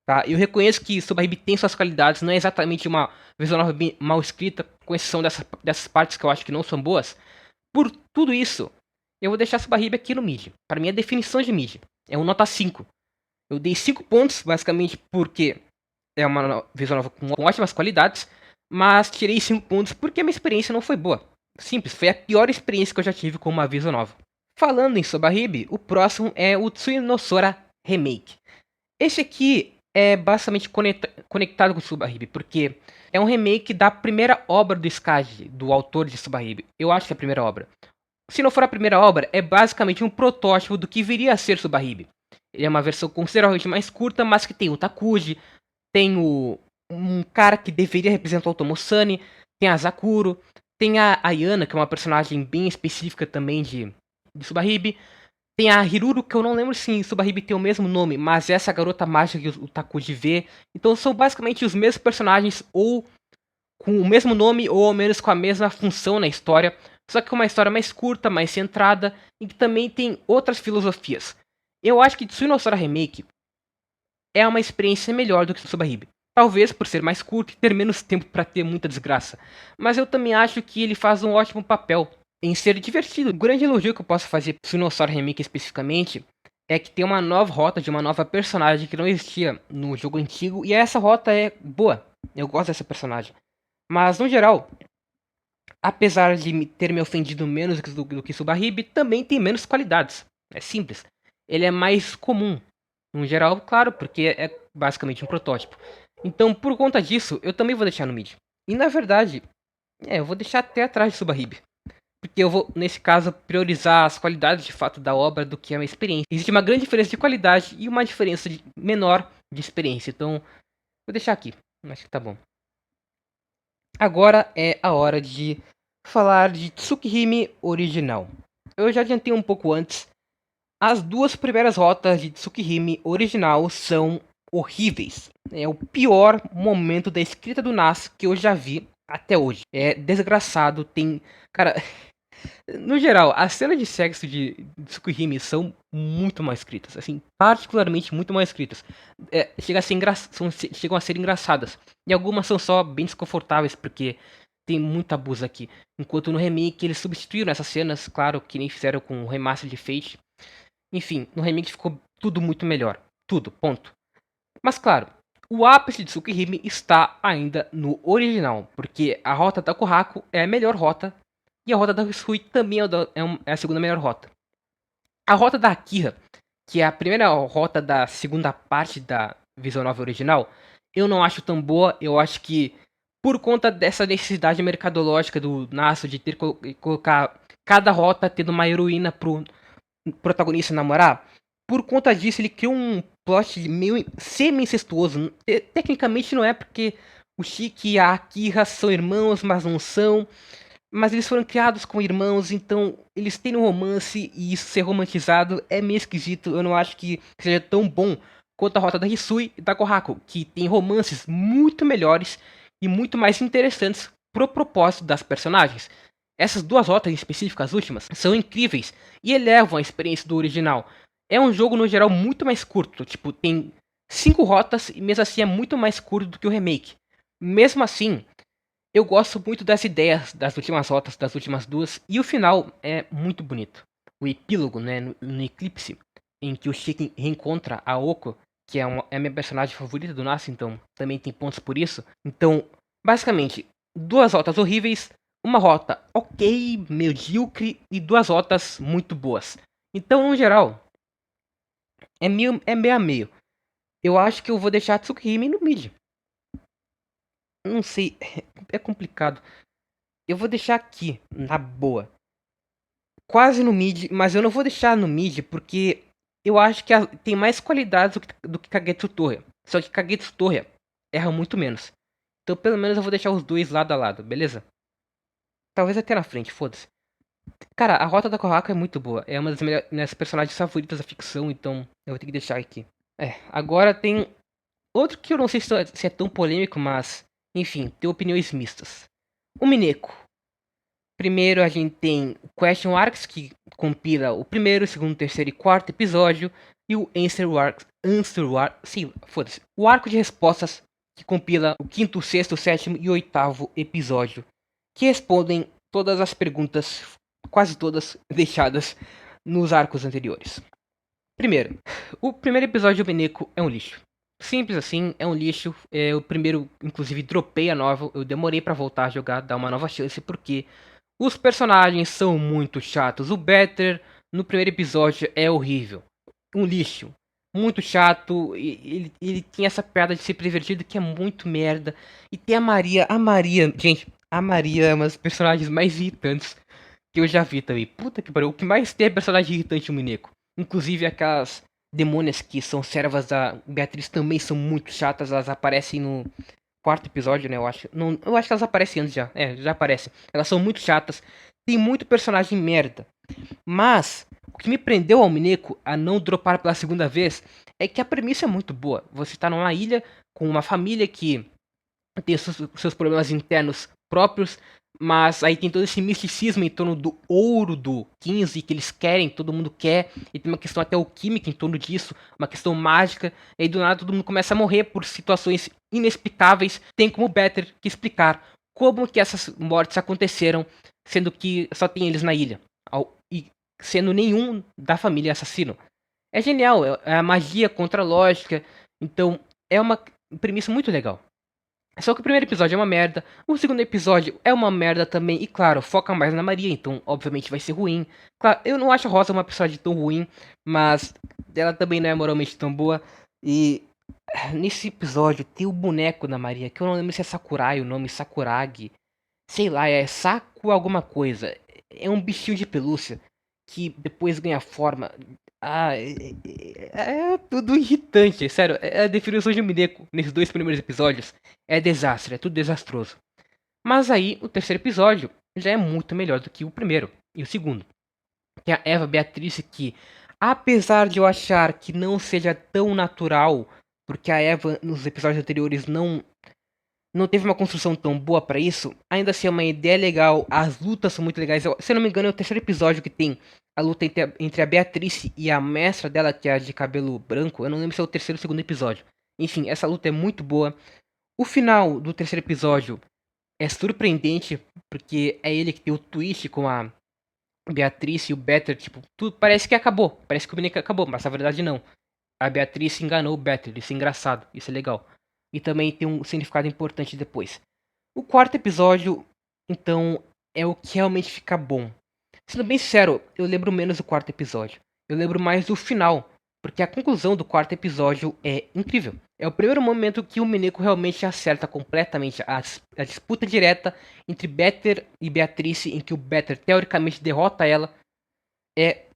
tá? Eu reconheço que Subahibi tem suas qualidades, não é exatamente uma visual novel mal escrita, com exceção dessas partes que eu acho que não são boas. Por tudo isso, eu vou deixar Subahibi aqui no mid. Para mim, a definição de mid é um nota 5. Eu dei 5 pontos, basicamente porque é uma visual novel com ótimas qualidades, mas tirei 5 pontos porque a minha experiência não foi boa. Simples, foi a pior experiência que eu já tive com uma visual novel. Falando em Subahibi, o próximo é o Tsunosora Remake. Esse aqui é basicamente conectado com Subahibi, porque é um remake da primeira obra do Skage, do autor de Subahibi. Eu acho que é a primeira obra. Se não for a primeira obra, é basicamente um protótipo do que viria a ser Subahibi. Ele é uma versão consideravelmente mais curta, mas que tem o Takuji, tem um cara que deveria representar o Tomosani, tem a Zakuro, tem a Ayana, que é uma personagem bem específica também de Subahibi. Tem a Hiruru, que eu não lembro se em Subahibi tem o mesmo nome, mas essa garota mágica que o Takuji vê. Então são basicamente os mesmos personagens, ou com o mesmo nome, ou ao menos com a mesma função na história. Só que com uma história mais curta, mais centrada, e que também tem outras filosofias. Eu acho que Tsui no Sora Remake é uma experiência melhor do que Subahibi. Talvez por ser mais curto e ter menos tempo para ter muita desgraça. Mas eu também acho que ele faz um ótimo papel em ser divertido. O grande elogio que eu posso fazer pro Suinossauro Remake especificamente é que tem uma nova rota de uma nova personagem que não existia no jogo antigo. E essa rota é boa. Eu gosto dessa personagem. Mas no geral, apesar de ter me ofendido menos do que Subahibi, também tem menos qualidades. É simples. Ele é mais comum. No geral, claro, porque é basicamente um protótipo. Então, por conta disso, eu também vou deixar no mid. E na verdade, eu vou deixar até atrás de Subahibi. Porque eu vou, nesse caso, priorizar as qualidades de fato da obra do que a minha experiência. Existe uma grande diferença de qualidade e uma diferença menor de experiência. Então, vou deixar aqui. Acho que tá bom. Agora é a hora de falar de Tsukihime original. Eu já adiantei um pouco antes. As duas primeiras rotas de Tsukihime original são horríveis. É o pior momento da escrita do Nas que eu já vi até hoje. É desgraçado, tem... Cara, no geral, as cenas de sexo de Tsukihime são muito mal escritas. Assim, particularmente muito mal escritas. Chegam a ser engraçadas. E algumas são só bem desconfortáveis, porque tem muito abuso aqui. Enquanto no remake eles substituíram essas cenas, claro, que nem fizeram com o remaster de Fate. Enfim, no remake ficou tudo muito melhor. Tudo, ponto. Mas claro, o ápice de Tsukihime está ainda no original, porque a rota da Kohaku é a melhor rota, e a rota da Hisui também é a segunda melhor rota. A rota da Akira, que é a primeira rota da segunda parte da Visual Novel original, eu não acho tão boa. Eu acho que por conta dessa necessidade mercadológica do Nasu de ter que colocar cada rota tendo uma heroína pro protagonista namorar, por conta disso ele criou um plot meio semi-incestuoso. Tecnicamente não é, porque o Shiki e a Akira são irmãos, mas não são. Mas eles foram criados como irmãos, então eles têm um romance, e isso ser romantizado é meio esquisito. Eu não acho que seja tão bom quanto a rota da Hisui e da Kohaku, que tem romances muito melhores e muito mais interessantes pro propósito das personagens. Essas duas rotas em específico, as últimas, são incríveis e elevam a experiência do original. É um jogo, no geral, muito mais curto. Tipo, tem 5 rotas e mesmo assim é muito mais curto do que o remake. Mesmo assim, eu gosto muito das ideias das últimas rotas, das últimas duas. E o final é muito bonito. O epílogo, né, no Eclipse, em que o Shiki reencontra a Oko, que é a minha personagem favorita do Nasu, então também tem pontos por isso. Então, basicamente, duas rotas horríveis, uma rota ok, medíocre e duas rotas muito boas. Então, no geral, é meio a meio. Eu acho que eu vou deixar Tsukihime no mid. Não sei, é complicado. Eu vou deixar aqui, na boa. Quase no mid, mas eu não vou deixar no mid porque eu acho que tem mais qualidades do que Kagetsu Torre. Só que Kagetsu Torre erra muito menos. Então pelo menos eu vou deixar os dois lado a lado, beleza? Talvez até na frente, foda-se. Cara, a Rota da Kohaku é muito boa. É uma das minhas personagens favoritas da ficção, então eu vou ter que deixar aqui. Agora tem outro que eu não sei se é tão polêmico, mas enfim, tem opiniões mistas. O Mineko. Primeiro a gente tem o Question Arcs, que compila o primeiro, segundo, terceiro e quarto episódio, e o foda-se, o arco de respostas, que compila o quinto, sexto, sétimo e oitavo episódio, que respondem todas as perguntas, quase todas, deixadas nos arcos anteriores. Primeiro, o primeiro episódio do Beneco é um lixo. Simples assim, é um lixo. O primeiro, inclusive, dropei a novel. Eu demorei pra voltar a jogar, dar uma nova chance, porque os personagens são muito chatos. O Better, no primeiro episódio, é horrível. Um lixo. Muito chato. Ele tem essa piada de ser pervertido que é muito merda. E tem a Maria. A Maria, gente, a Maria é uma das personagens mais irritantes que eu já vi também. Puta que pariu. O que mais tem é personagem irritante no Mineco. Inclusive aquelas demônias que são servas da Beatriz também são muito chatas. Elas aparecem no quarto episódio, né? Eu acho. Não, eu acho que elas aparecem antes já. Já aparecem. Elas são muito chatas. Tem muito personagem merda. Mas O que me prendeu ao Mineko a não dropar pela segunda vez é que a premissa é muito boa. Você está numa ilha com uma família que tem seus problemas internos próprios, mas aí tem todo esse misticismo em torno do ouro do 15 que eles querem, todo mundo quer, e tem uma questão até alquímica em torno disso, uma questão mágica, e aí do nada todo mundo começa a morrer por situações inexplicáveis. Tem como Better que explicar como que essas mortes aconteceram, sendo que só tem eles na ilha, e sendo nenhum da família assassino. É genial, é a magia contra a lógica, então é uma premissa muito legal. Só que o primeiro episódio é uma merda, o segundo episódio é uma merda também, e claro, foca mais na Maria, então obviamente vai ser ruim. Claro, eu não acho a Rosa uma personagem tão ruim, mas ela também não é moralmente tão boa. E nesse episódio tem o boneco da Maria, que eu não lembro se é Sakurai o nome, Sakuragi. Sei lá, é Saku alguma coisa. É um bichinho de pelúcia que depois ganha forma. Ah, é tudo irritante, sério. A definição de Mineko nesses dois primeiros episódios é desastre, é tudo desastroso. Mas aí, o terceiro episódio já é muito melhor do que o primeiro e o segundo. Tem a Eva Beatriz que, apesar de eu achar que não seja tão natural, porque a Eva nos episódios anteriores não teve uma construção tão boa pra isso, ainda assim é uma ideia legal, as lutas são muito legais. Se eu não me engano, é o terceiro episódio que tem a luta entre a Beatriz e a mestra dela, que é a de cabelo branco. Eu não lembro se é o terceiro ou segundo episódio. Enfim, essa luta é muito boa. O final do terceiro episódio é surpreendente, porque é ele que tem o twist com a Beatriz e o Better, tipo, tudo parece que acabou. Parece que o menino acabou, mas na verdade não. A Beatriz enganou o Better, isso é engraçado, isso é legal. E também tem um significado importante depois. O quarto episódio, então, é o que realmente fica bom. Sendo bem sincero, eu lembro menos do quarto episódio. Eu lembro mais do final, porque a conclusão do quarto episódio é incrível. É o primeiro momento que o Mineko realmente acerta completamente a disputa direta entre Better e Beatrice, em que o Better teoricamente derrota ela. É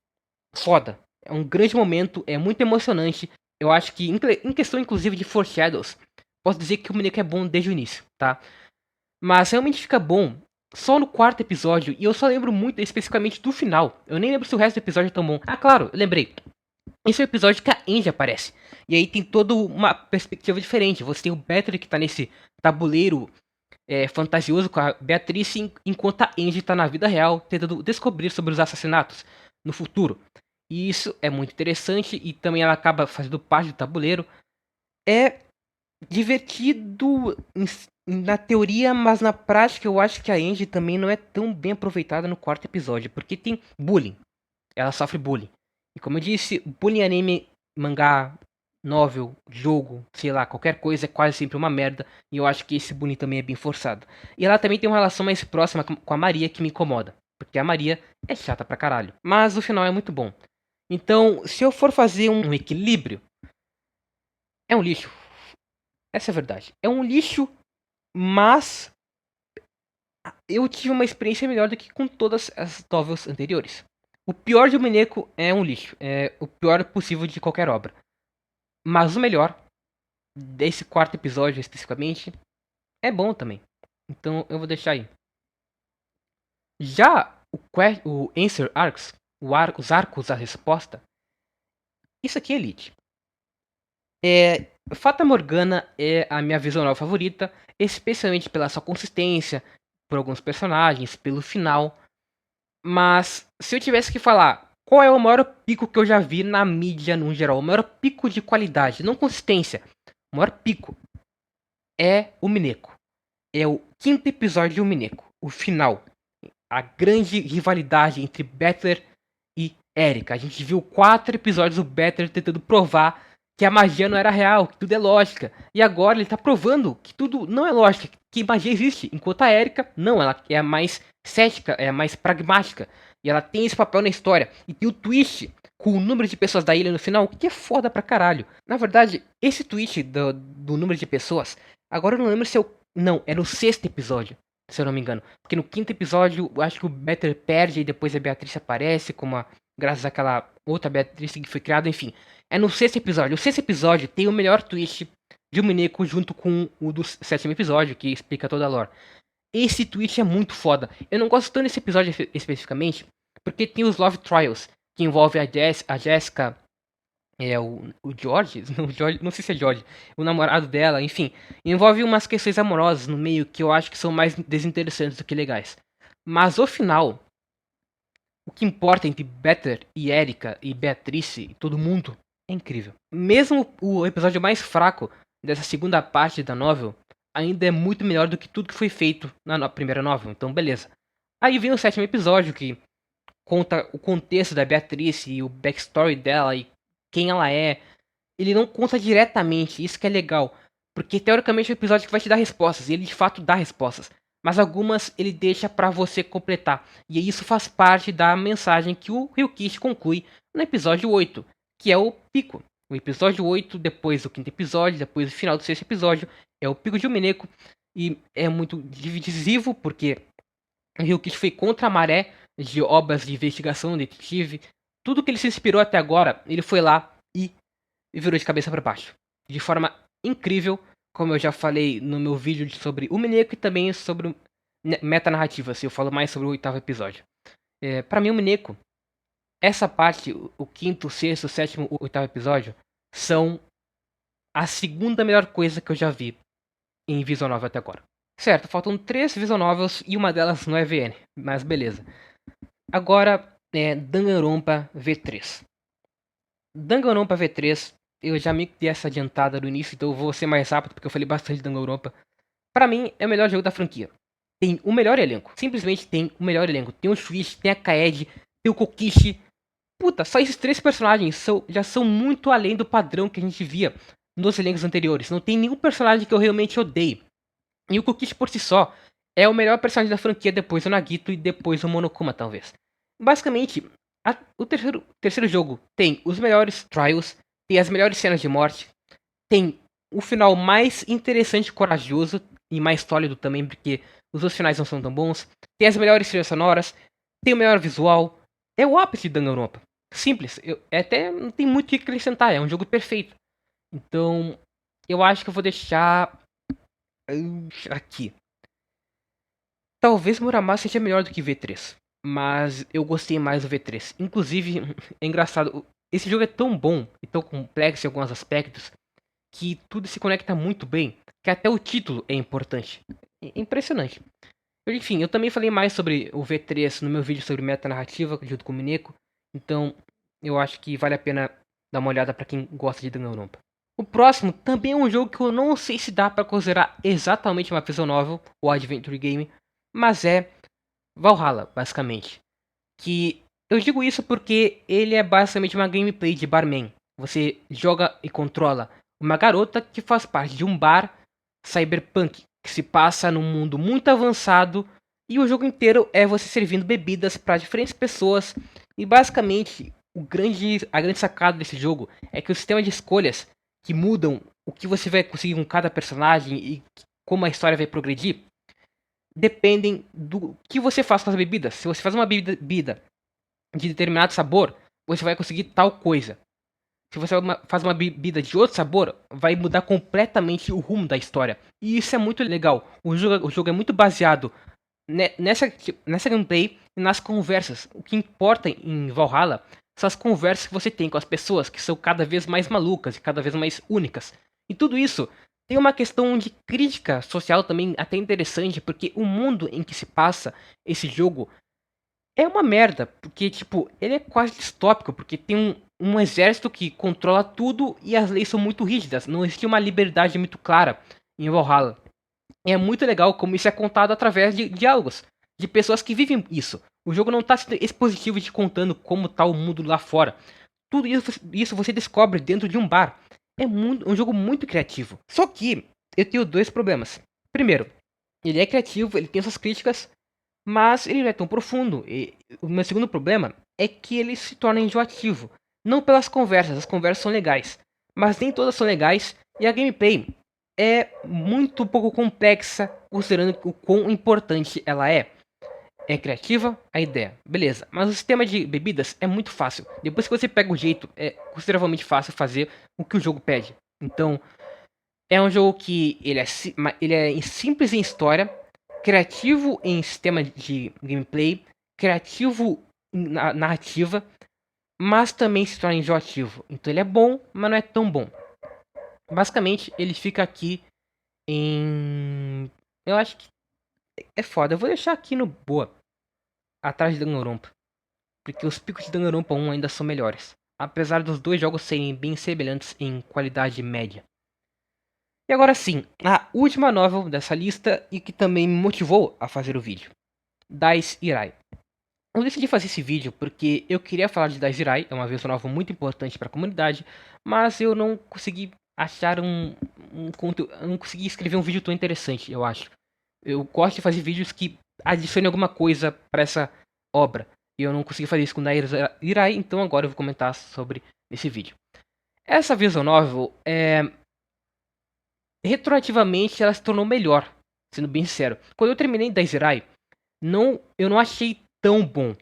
foda. É um grande momento, é muito emocionante. Eu acho que, em questão inclusive de foreshadows, posso dizer que o Mineko é bom desde o início, tá? Mas realmente fica bom só no quarto episódio, e eu só lembro muito especificamente do final. Eu nem lembro se o resto do episódio é tão bom. Ah, claro, eu lembrei. Esse é o episódio que a Angie aparece. E aí tem toda uma perspectiva diferente. Você tem o Better que tá nesse tabuleiro fantasioso com a Beatriz, enquanto a Angie tá na vida real, tentando descobrir sobre os assassinatos no futuro. E isso é muito interessante, e também ela acaba fazendo parte do tabuleiro. É divertido na teoria, mas na prática eu acho que a Angie também não é tão bem aproveitada no quarto episódio, porque tem bullying. Ela sofre bullying. E como eu disse, bullying anime, mangá, novel, jogo, sei lá, qualquer coisa é quase sempre uma merda. E eu acho que esse bullying também é bem forçado. E ela também tem uma relação mais próxima com a Maria que me incomoda. Porque a Maria é chata pra caralho. Mas o final é muito bom. Então, se eu for fazer um equilíbrio, é um lixo. Essa é a verdade. É um lixo, mas eu tive uma experiência melhor do que com todas as novels anteriores. O pior de um Mineko é um lixo. É o pior possível de qualquer obra. Mas o melhor, desse quarto episódio especificamente, é bom também. Então eu vou deixar aí. Já o Answer Arcs, os arcos da resposta, isso aqui é Elite. Fata Morgana é a minha visual favorita, especialmente pela sua consistência, por alguns personagens, pelo final. Mas se eu tivesse que falar qual é o maior pico que eu já vi na mídia no geral, o maior pico de qualidade, não consistência, o maior pico é o Mineko. É o quinto episódio de Mineko, o final. A grande rivalidade entre Better e Erika. A gente viu 4 episódios do Better tentando provar que a magia não era real, que tudo é lógica. E agora ele tá provando que tudo não é lógica, que magia existe. Enquanto a Erika, não, ela é a mais cética, é a mais pragmática. E ela tem esse papel na história. E tem o twist com o número de pessoas da ilha no final, que é foda pra caralho. Na verdade, esse twist do número de pessoas, agora eu não lembro se eu. Não, é no sexto episódio, se eu não me engano. Porque no quinto episódio, eu acho que o Better perde e depois a Beatriz aparece, graças àquela outra Beatriz que foi criada, enfim. É no sexto episódio. O sexto episódio tem o melhor twist de um Mineko junto com o do sétimo episódio, que explica toda a lore. Esse twist é muito foda. Eu não gosto tanto desse episódio especificamente, porque tem os Love Trials, que envolve a Jessica, o George, não sei se é George, o namorado dela, enfim, envolve umas questões amorosas no meio que eu acho que são mais desinteressantes do que legais. Mas o final, o que importa entre Better e Erika e Beatrice e todo mundo é incrível. Mesmo o episódio mais fraco dessa segunda parte da novel ainda é muito melhor do que tudo que foi feito na primeira novel, então beleza. Aí vem o sétimo episódio que conta o contexto da Beatrice e o backstory dela e quem ela é. Ele não conta diretamente, isso que é legal. Porque teoricamente é um episódio que vai te dar respostas, e ele de fato dá respostas. Mas algumas ele deixa pra você completar. E isso faz parte da mensagem que o Ryukishi conclui no episódio 8, que é o pico. O episódio 8, depois do quinto episódio, depois do final do sexto episódio, é o pico de Umineko. E é muito divisivo, porque o Ryukishi foi contra a maré de obras de investigação, detetive. Tudo que ele se inspirou até agora, ele foi lá e virou de cabeça para baixo. De forma incrível, como eu já falei no meu vídeo sobre o Mineko e também sobre metanarrativa, eu falo mais sobre o oitavo episódio. Para mim, o Mineko, essa parte, o quinto, sexto, sétimo, o oitavo episódio, são a segunda melhor coisa que eu já vi em visual novel até agora. Certo, faltam 3 visual novels e uma delas no EVN, mas beleza. Agora, Danganronpa V3. Danganronpa V3, eu já me dei essa adiantada no início, então eu vou ser mais rápido porque eu falei bastante de Danganronpa. Pra mim, é o melhor jogo da franquia. Tem o melhor elenco. Simplesmente tem o melhor elenco. Tem o Shuichi, tem a Kaede, tem o Kokishi. Puta, só esses 3 personagens já são muito além do padrão que a gente via nos elencos anteriores. Não tem nenhum personagem que eu realmente odeie. E o Kokishi por si só é o melhor personagem da franquia depois do Nagito e depois do Monokuma, talvez. Basicamente, o terceiro jogo tem os melhores trials, tem as melhores cenas de morte, tem o final mais interessante e corajoso e mais sólido também, porque os outros finais não são tão bons. Tem as melhores trilhas sonoras, tem o melhor visual. É o ápice de Danganronpa. Simples, até não tem muito o que acrescentar, é um jogo perfeito. Então, eu acho que eu vou deixar aqui. Talvez Muramasa seja melhor do que V3, mas eu gostei mais do V3. Inclusive, é engraçado, esse jogo é tão bom e tão complexo em alguns aspectos que tudo se conecta muito bem, que até o título é importante. É impressionante. Enfim, eu também falei mais sobre o V3 no meu vídeo sobre metanarrativa junto com o Mineko, então eu acho que vale a pena dar uma olhada para quem gosta de Danganronpa. O próximo também é um jogo que eu não sei se dá para considerar exatamente uma visual novel ou adventure game, mas é Valhalla, basicamente. Que eu digo isso porque ele é basicamente uma gameplay de barman. Você joga e controla uma garota que faz parte de um bar cyberpunk que se passa num mundo muito avançado e o jogo inteiro é você servindo bebidas para diferentes pessoas e basicamente a grande sacada desse jogo é que o sistema de escolhas que mudam o que você vai conseguir com cada personagem e como a história vai progredir dependem do que você faz com as bebidas. Se você faz uma bebida de determinado sabor, você vai conseguir tal coisa. Se você faz uma bebida de outro sabor, vai mudar completamente o rumo da história. E isso é muito legal. O jogo é muito baseado nessa gameplay e nas conversas. O que importa em Valhalla são as conversas que você tem com as pessoas, que são cada vez mais malucas e cada vez mais únicas. E tudo isso tem uma questão de crítica social também até interessante, porque o mundo em que se passa esse jogo é uma merda, porque, tipo, ele é quase distópico, porque tem um exército que controla tudo e as leis são muito rígidas. Não existe uma liberdade muito clara em Valhalla. E é muito legal como isso é contado através de diálogos, de pessoas que vivem isso. O jogo não está sendo expositivo te contando como tá o mundo lá fora. Tudo isso você descobre dentro de um bar. É um jogo muito criativo. Só que eu tenho 2 problemas. Primeiro, ele é criativo, ele tem suas críticas, mas ele não é tão profundo. E o meu segundo problema é que ele se torna enjoativo. Não pelas conversas, as conversas são legais, mas nem todas são legais e a gameplay é muito pouco complexa, considerando o quão importante ela é. É criativa a ideia, beleza, mas o sistema de bebidas é muito fácil. Depois que você pega o jeito, é consideravelmente fácil fazer o que o jogo pede. Então, é um jogo que ele é simples em história, criativo em sistema de gameplay, criativo na narrativa, mas também se torna enjoativo. Então ele é bom, mas não é tão bom. Basicamente, ele fica aqui em... Eu acho que é foda. Eu vou deixar aqui no boa, atrás de Danganronpa. Porque os picos de Danganronpa 1 ainda são melhores. Apesar dos dois jogos serem bem semelhantes em qualidade média. E agora sim, a última novel dessa lista e que também me motivou a fazer o vídeo. Dice Irai. Eu decidi fazer esse vídeo porque eu queria falar de Dice Irai, é uma visual novel muito importante para a comunidade, mas eu não consegui achar um conteúdo, eu não consegui escrever um vídeo tão interessante, eu acho. Eu gosto de fazer vídeos que adicionem alguma coisa para essa obra. E eu não consegui fazer isso com Dice Irai, então agora eu vou comentar sobre esse vídeo. Essa visual novel retroativamente ela se tornou melhor, sendo bem sincero. Quando eu terminei Dice Irai, eu não achei tão bom.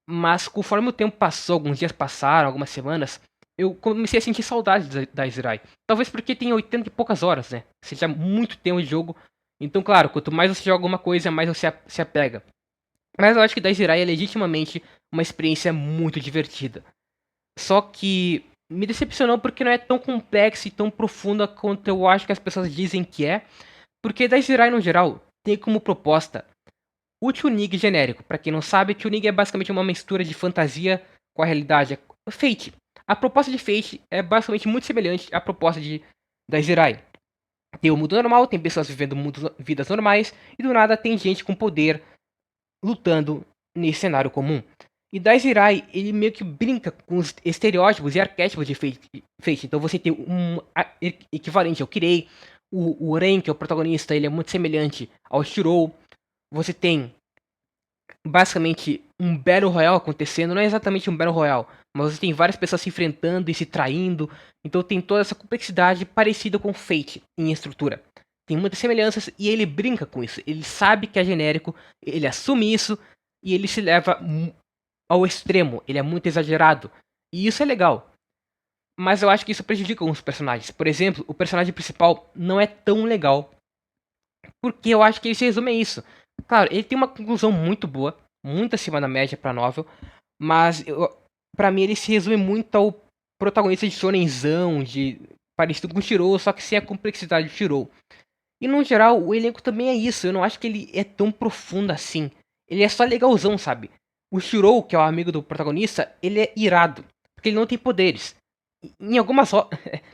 Mas conforme o tempo passou, alguns dias passaram, algumas semanas, eu comecei a sentir saudade da Zirai. Talvez porque tem 80 e poucas horas, né? Seja muito tempo de jogo. Então, claro, quanto mais você joga alguma coisa, mais você se apega. Mas eu acho que da Zirai é legitimamente uma experiência muito divertida. Só que me decepcionou porque não é tão complexa e tão profunda quanto eu acho que as pessoas dizem que é. Porque da Zirai, no geral, tem como proposta o Tunig genérico. Pra quem não sabe, Tunig é basicamente uma mistura de fantasia com a realidade. Fate. A proposta de Fate é basicamente muito semelhante à proposta da Zirai. Tem o mundo normal, tem pessoas vivendo vidas normais, e do nada tem gente com poder lutando nesse cenário comum. E Daizirai, ele meio que brinca com os estereótipos e arquétipos de Fate. Então você tem um equivalente ao Kirei, o Ren, que é o protagonista, ele é muito semelhante ao Shirou. Você tem basicamente um Battle Royale acontecendo, não é exatamente um Battle Royale, mas você tem várias pessoas se enfrentando e se traindo, então tem toda essa complexidade parecida com Fate em estrutura. Tem muitas semelhanças e ele brinca com isso, ele sabe que é genérico, ele assume isso e ele se leva ao extremo, ele é muito exagerado, e isso é legal. Mas eu acho que isso prejudica alguns personagens. Por exemplo, o personagem principal não é tão legal, porque eu acho que ele se resume a isso. Claro, ele tem uma conclusão muito boa, muito acima da média pra novel, mas pra mim ele se resume muito ao protagonista de shonenzão, de parecido com o Shirou, só que sem a complexidade do Shirou. E no geral, o elenco também é isso, eu não acho que ele é tão profundo assim. Ele é só legalzão, sabe? O Shirou, que é o amigo do protagonista, ele é irado, porque ele não tem poderes. Em algumas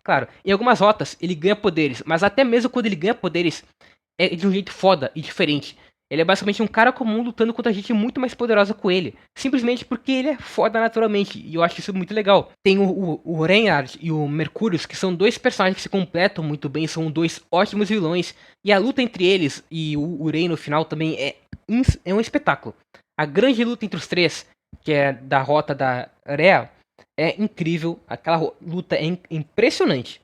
claro, em algumas rotas ele ganha poderes, mas até mesmo quando ele ganha poderes, é de um jeito foda e diferente. Ele é basicamente um cara comum lutando contra gente muito mais poderosa que ele. Simplesmente porque ele é foda naturalmente. E eu acho isso muito legal. Tem o Reinhard e o Mercúrios, que são dois personagens que se completam muito bem. São dois ótimos vilões. E a luta entre eles e o Urei no final também é um espetáculo. A grande luta entre os três, que é da rota da Rea, é incrível. Aquela luta é impressionante.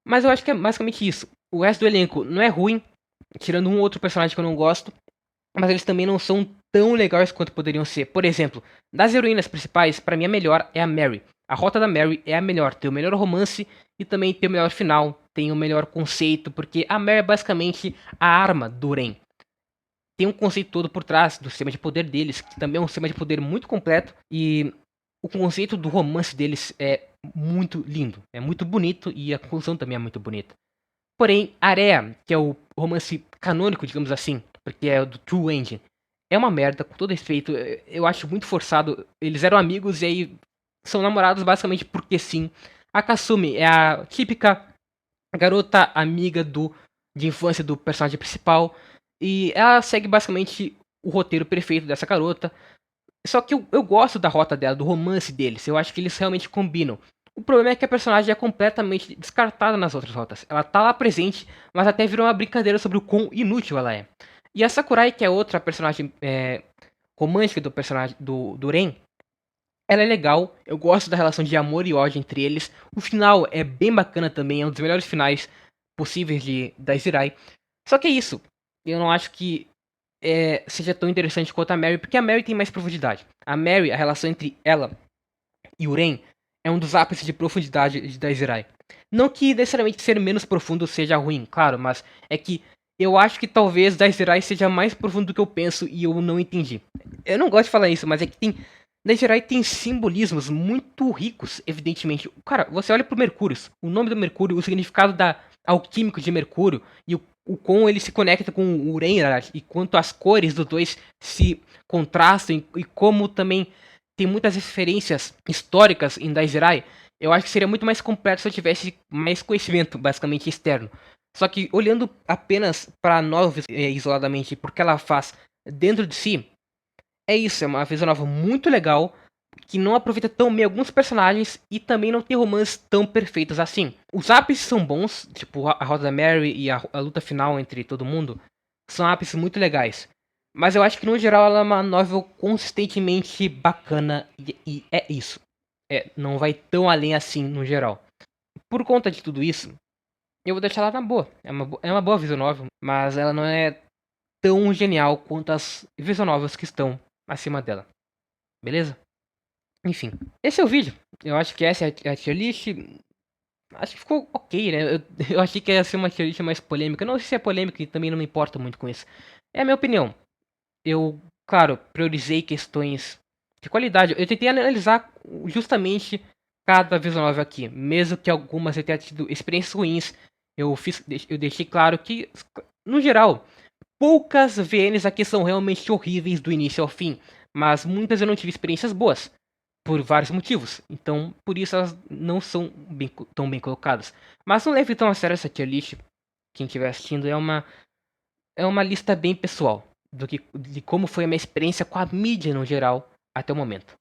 Mas eu acho que é basicamente isso. O resto do elenco não é ruim, tirando um outro personagem que eu não gosto, mas eles também não são tão legais quanto poderiam ser. Por exemplo, das heroínas principais, pra mim a melhor é a Mary. A rota da Mary é a melhor, tem o melhor romance e também tem o melhor final, tem o melhor conceito, porque a Mary é basicamente a arma do Ren. Tem um conceito todo por trás do sistema de poder deles, que também é um sistema de poder muito completo, e o conceito do romance deles é muito lindo, é muito bonito e a conclusão também é muito bonita. Porém, Area, que é o romance canônico, digamos assim, porque é do True Engine, é uma merda, com todo respeito. Eu acho muito forçado. Eles eram amigos e aí são namorados basicamente porque sim. A Kasumi é a típica garota amiga de infância do personagem principal. E ela segue basicamente o roteiro perfeito dessa garota. Só que eu gosto da rota dela, do romance deles. Eu acho que eles realmente combinam. O problema é que a personagem é completamente descartada nas outras rotas. Ela tá lá presente, mas até virou uma brincadeira sobre o quão inútil ela é. E a Sakurai, que é outra personagem romântica do personagem do Ren, ela é legal. Eu gosto da relação de amor e ódio entre eles. O final é bem bacana também, é um dos melhores finais possíveis da Zirai. Só que é isso. Eu não acho que seja tão interessante quanto a Mary, porque a Mary tem mais profundidade. A Mary, a relação entre ela e o Ren, é um dos ápices de profundidade da Zirai. Não que necessariamente ser menos profundo seja ruim, claro, mas é que eu acho que talvez da Zirai seja mais profundo do que eu penso e eu não entendi. Eu não gosto de falar isso, mas é que tem Daí Jirai tem simbolismos muito ricos, evidentemente. Cara, você olha pro Mercúrio, o nome do Mercúrio, o significado da alquímico de Mercúrio e o como ele se conecta com o Uranus e quanto as cores dos dois se contrastam e como também tem muitas referências históricas em Daizirai. Eu acho que seria muito mais completo se eu tivesse mais conhecimento, basicamente externo. Só que olhando apenas para a novel isoladamente, porque ela faz dentro de si, é isso, é uma visual novel muito legal, que não aproveita tão bem alguns personagens e também não tem romances tão perfeitos assim. Os ápices são bons, tipo a Rosa Mary e a luta final entre todo mundo, são ápices muito legais. Mas eu acho que no geral ela é uma novel consistentemente bacana e é isso. É, não vai tão além assim no geral. Por conta de tudo isso, eu vou deixar ela na boa. É uma boa visual novel, mas ela não é tão genial quanto as visual novels que estão acima dela. Beleza? Enfim, esse é o vídeo. Eu acho que essa é a tier list. Acho que ficou ok, né? Eu achei que ia ser uma tier list mais polêmica. Não sei se é polêmica e também não me importo muito com isso. É a minha opinião. Eu, claro, priorizei questões de qualidade. Eu tentei analisar justamente cada visual novel aqui. Mesmo que algumas eu tenha tido experiências ruins, eu deixei claro que, no geral, poucas VNs aqui são realmente horríveis do início ao fim. Mas muitas eu não tive experiências boas por vários motivos. Então, por isso elas não são tão bem colocadas. Mas não leve tão a sério essa tier list. Quem estiver assistindo é uma lista bem pessoal de como foi a minha experiência com a mídia no geral até o momento.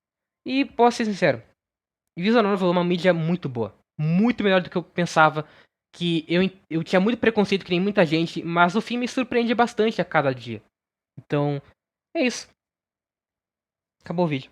E posso ser sincero, Visual Novel é uma mídia muito boa, muito melhor do que eu pensava. Que eu tinha muito preconceito que nem muita gente, mas o fim me surpreende bastante a cada dia. Então, é isso. Acabou o vídeo.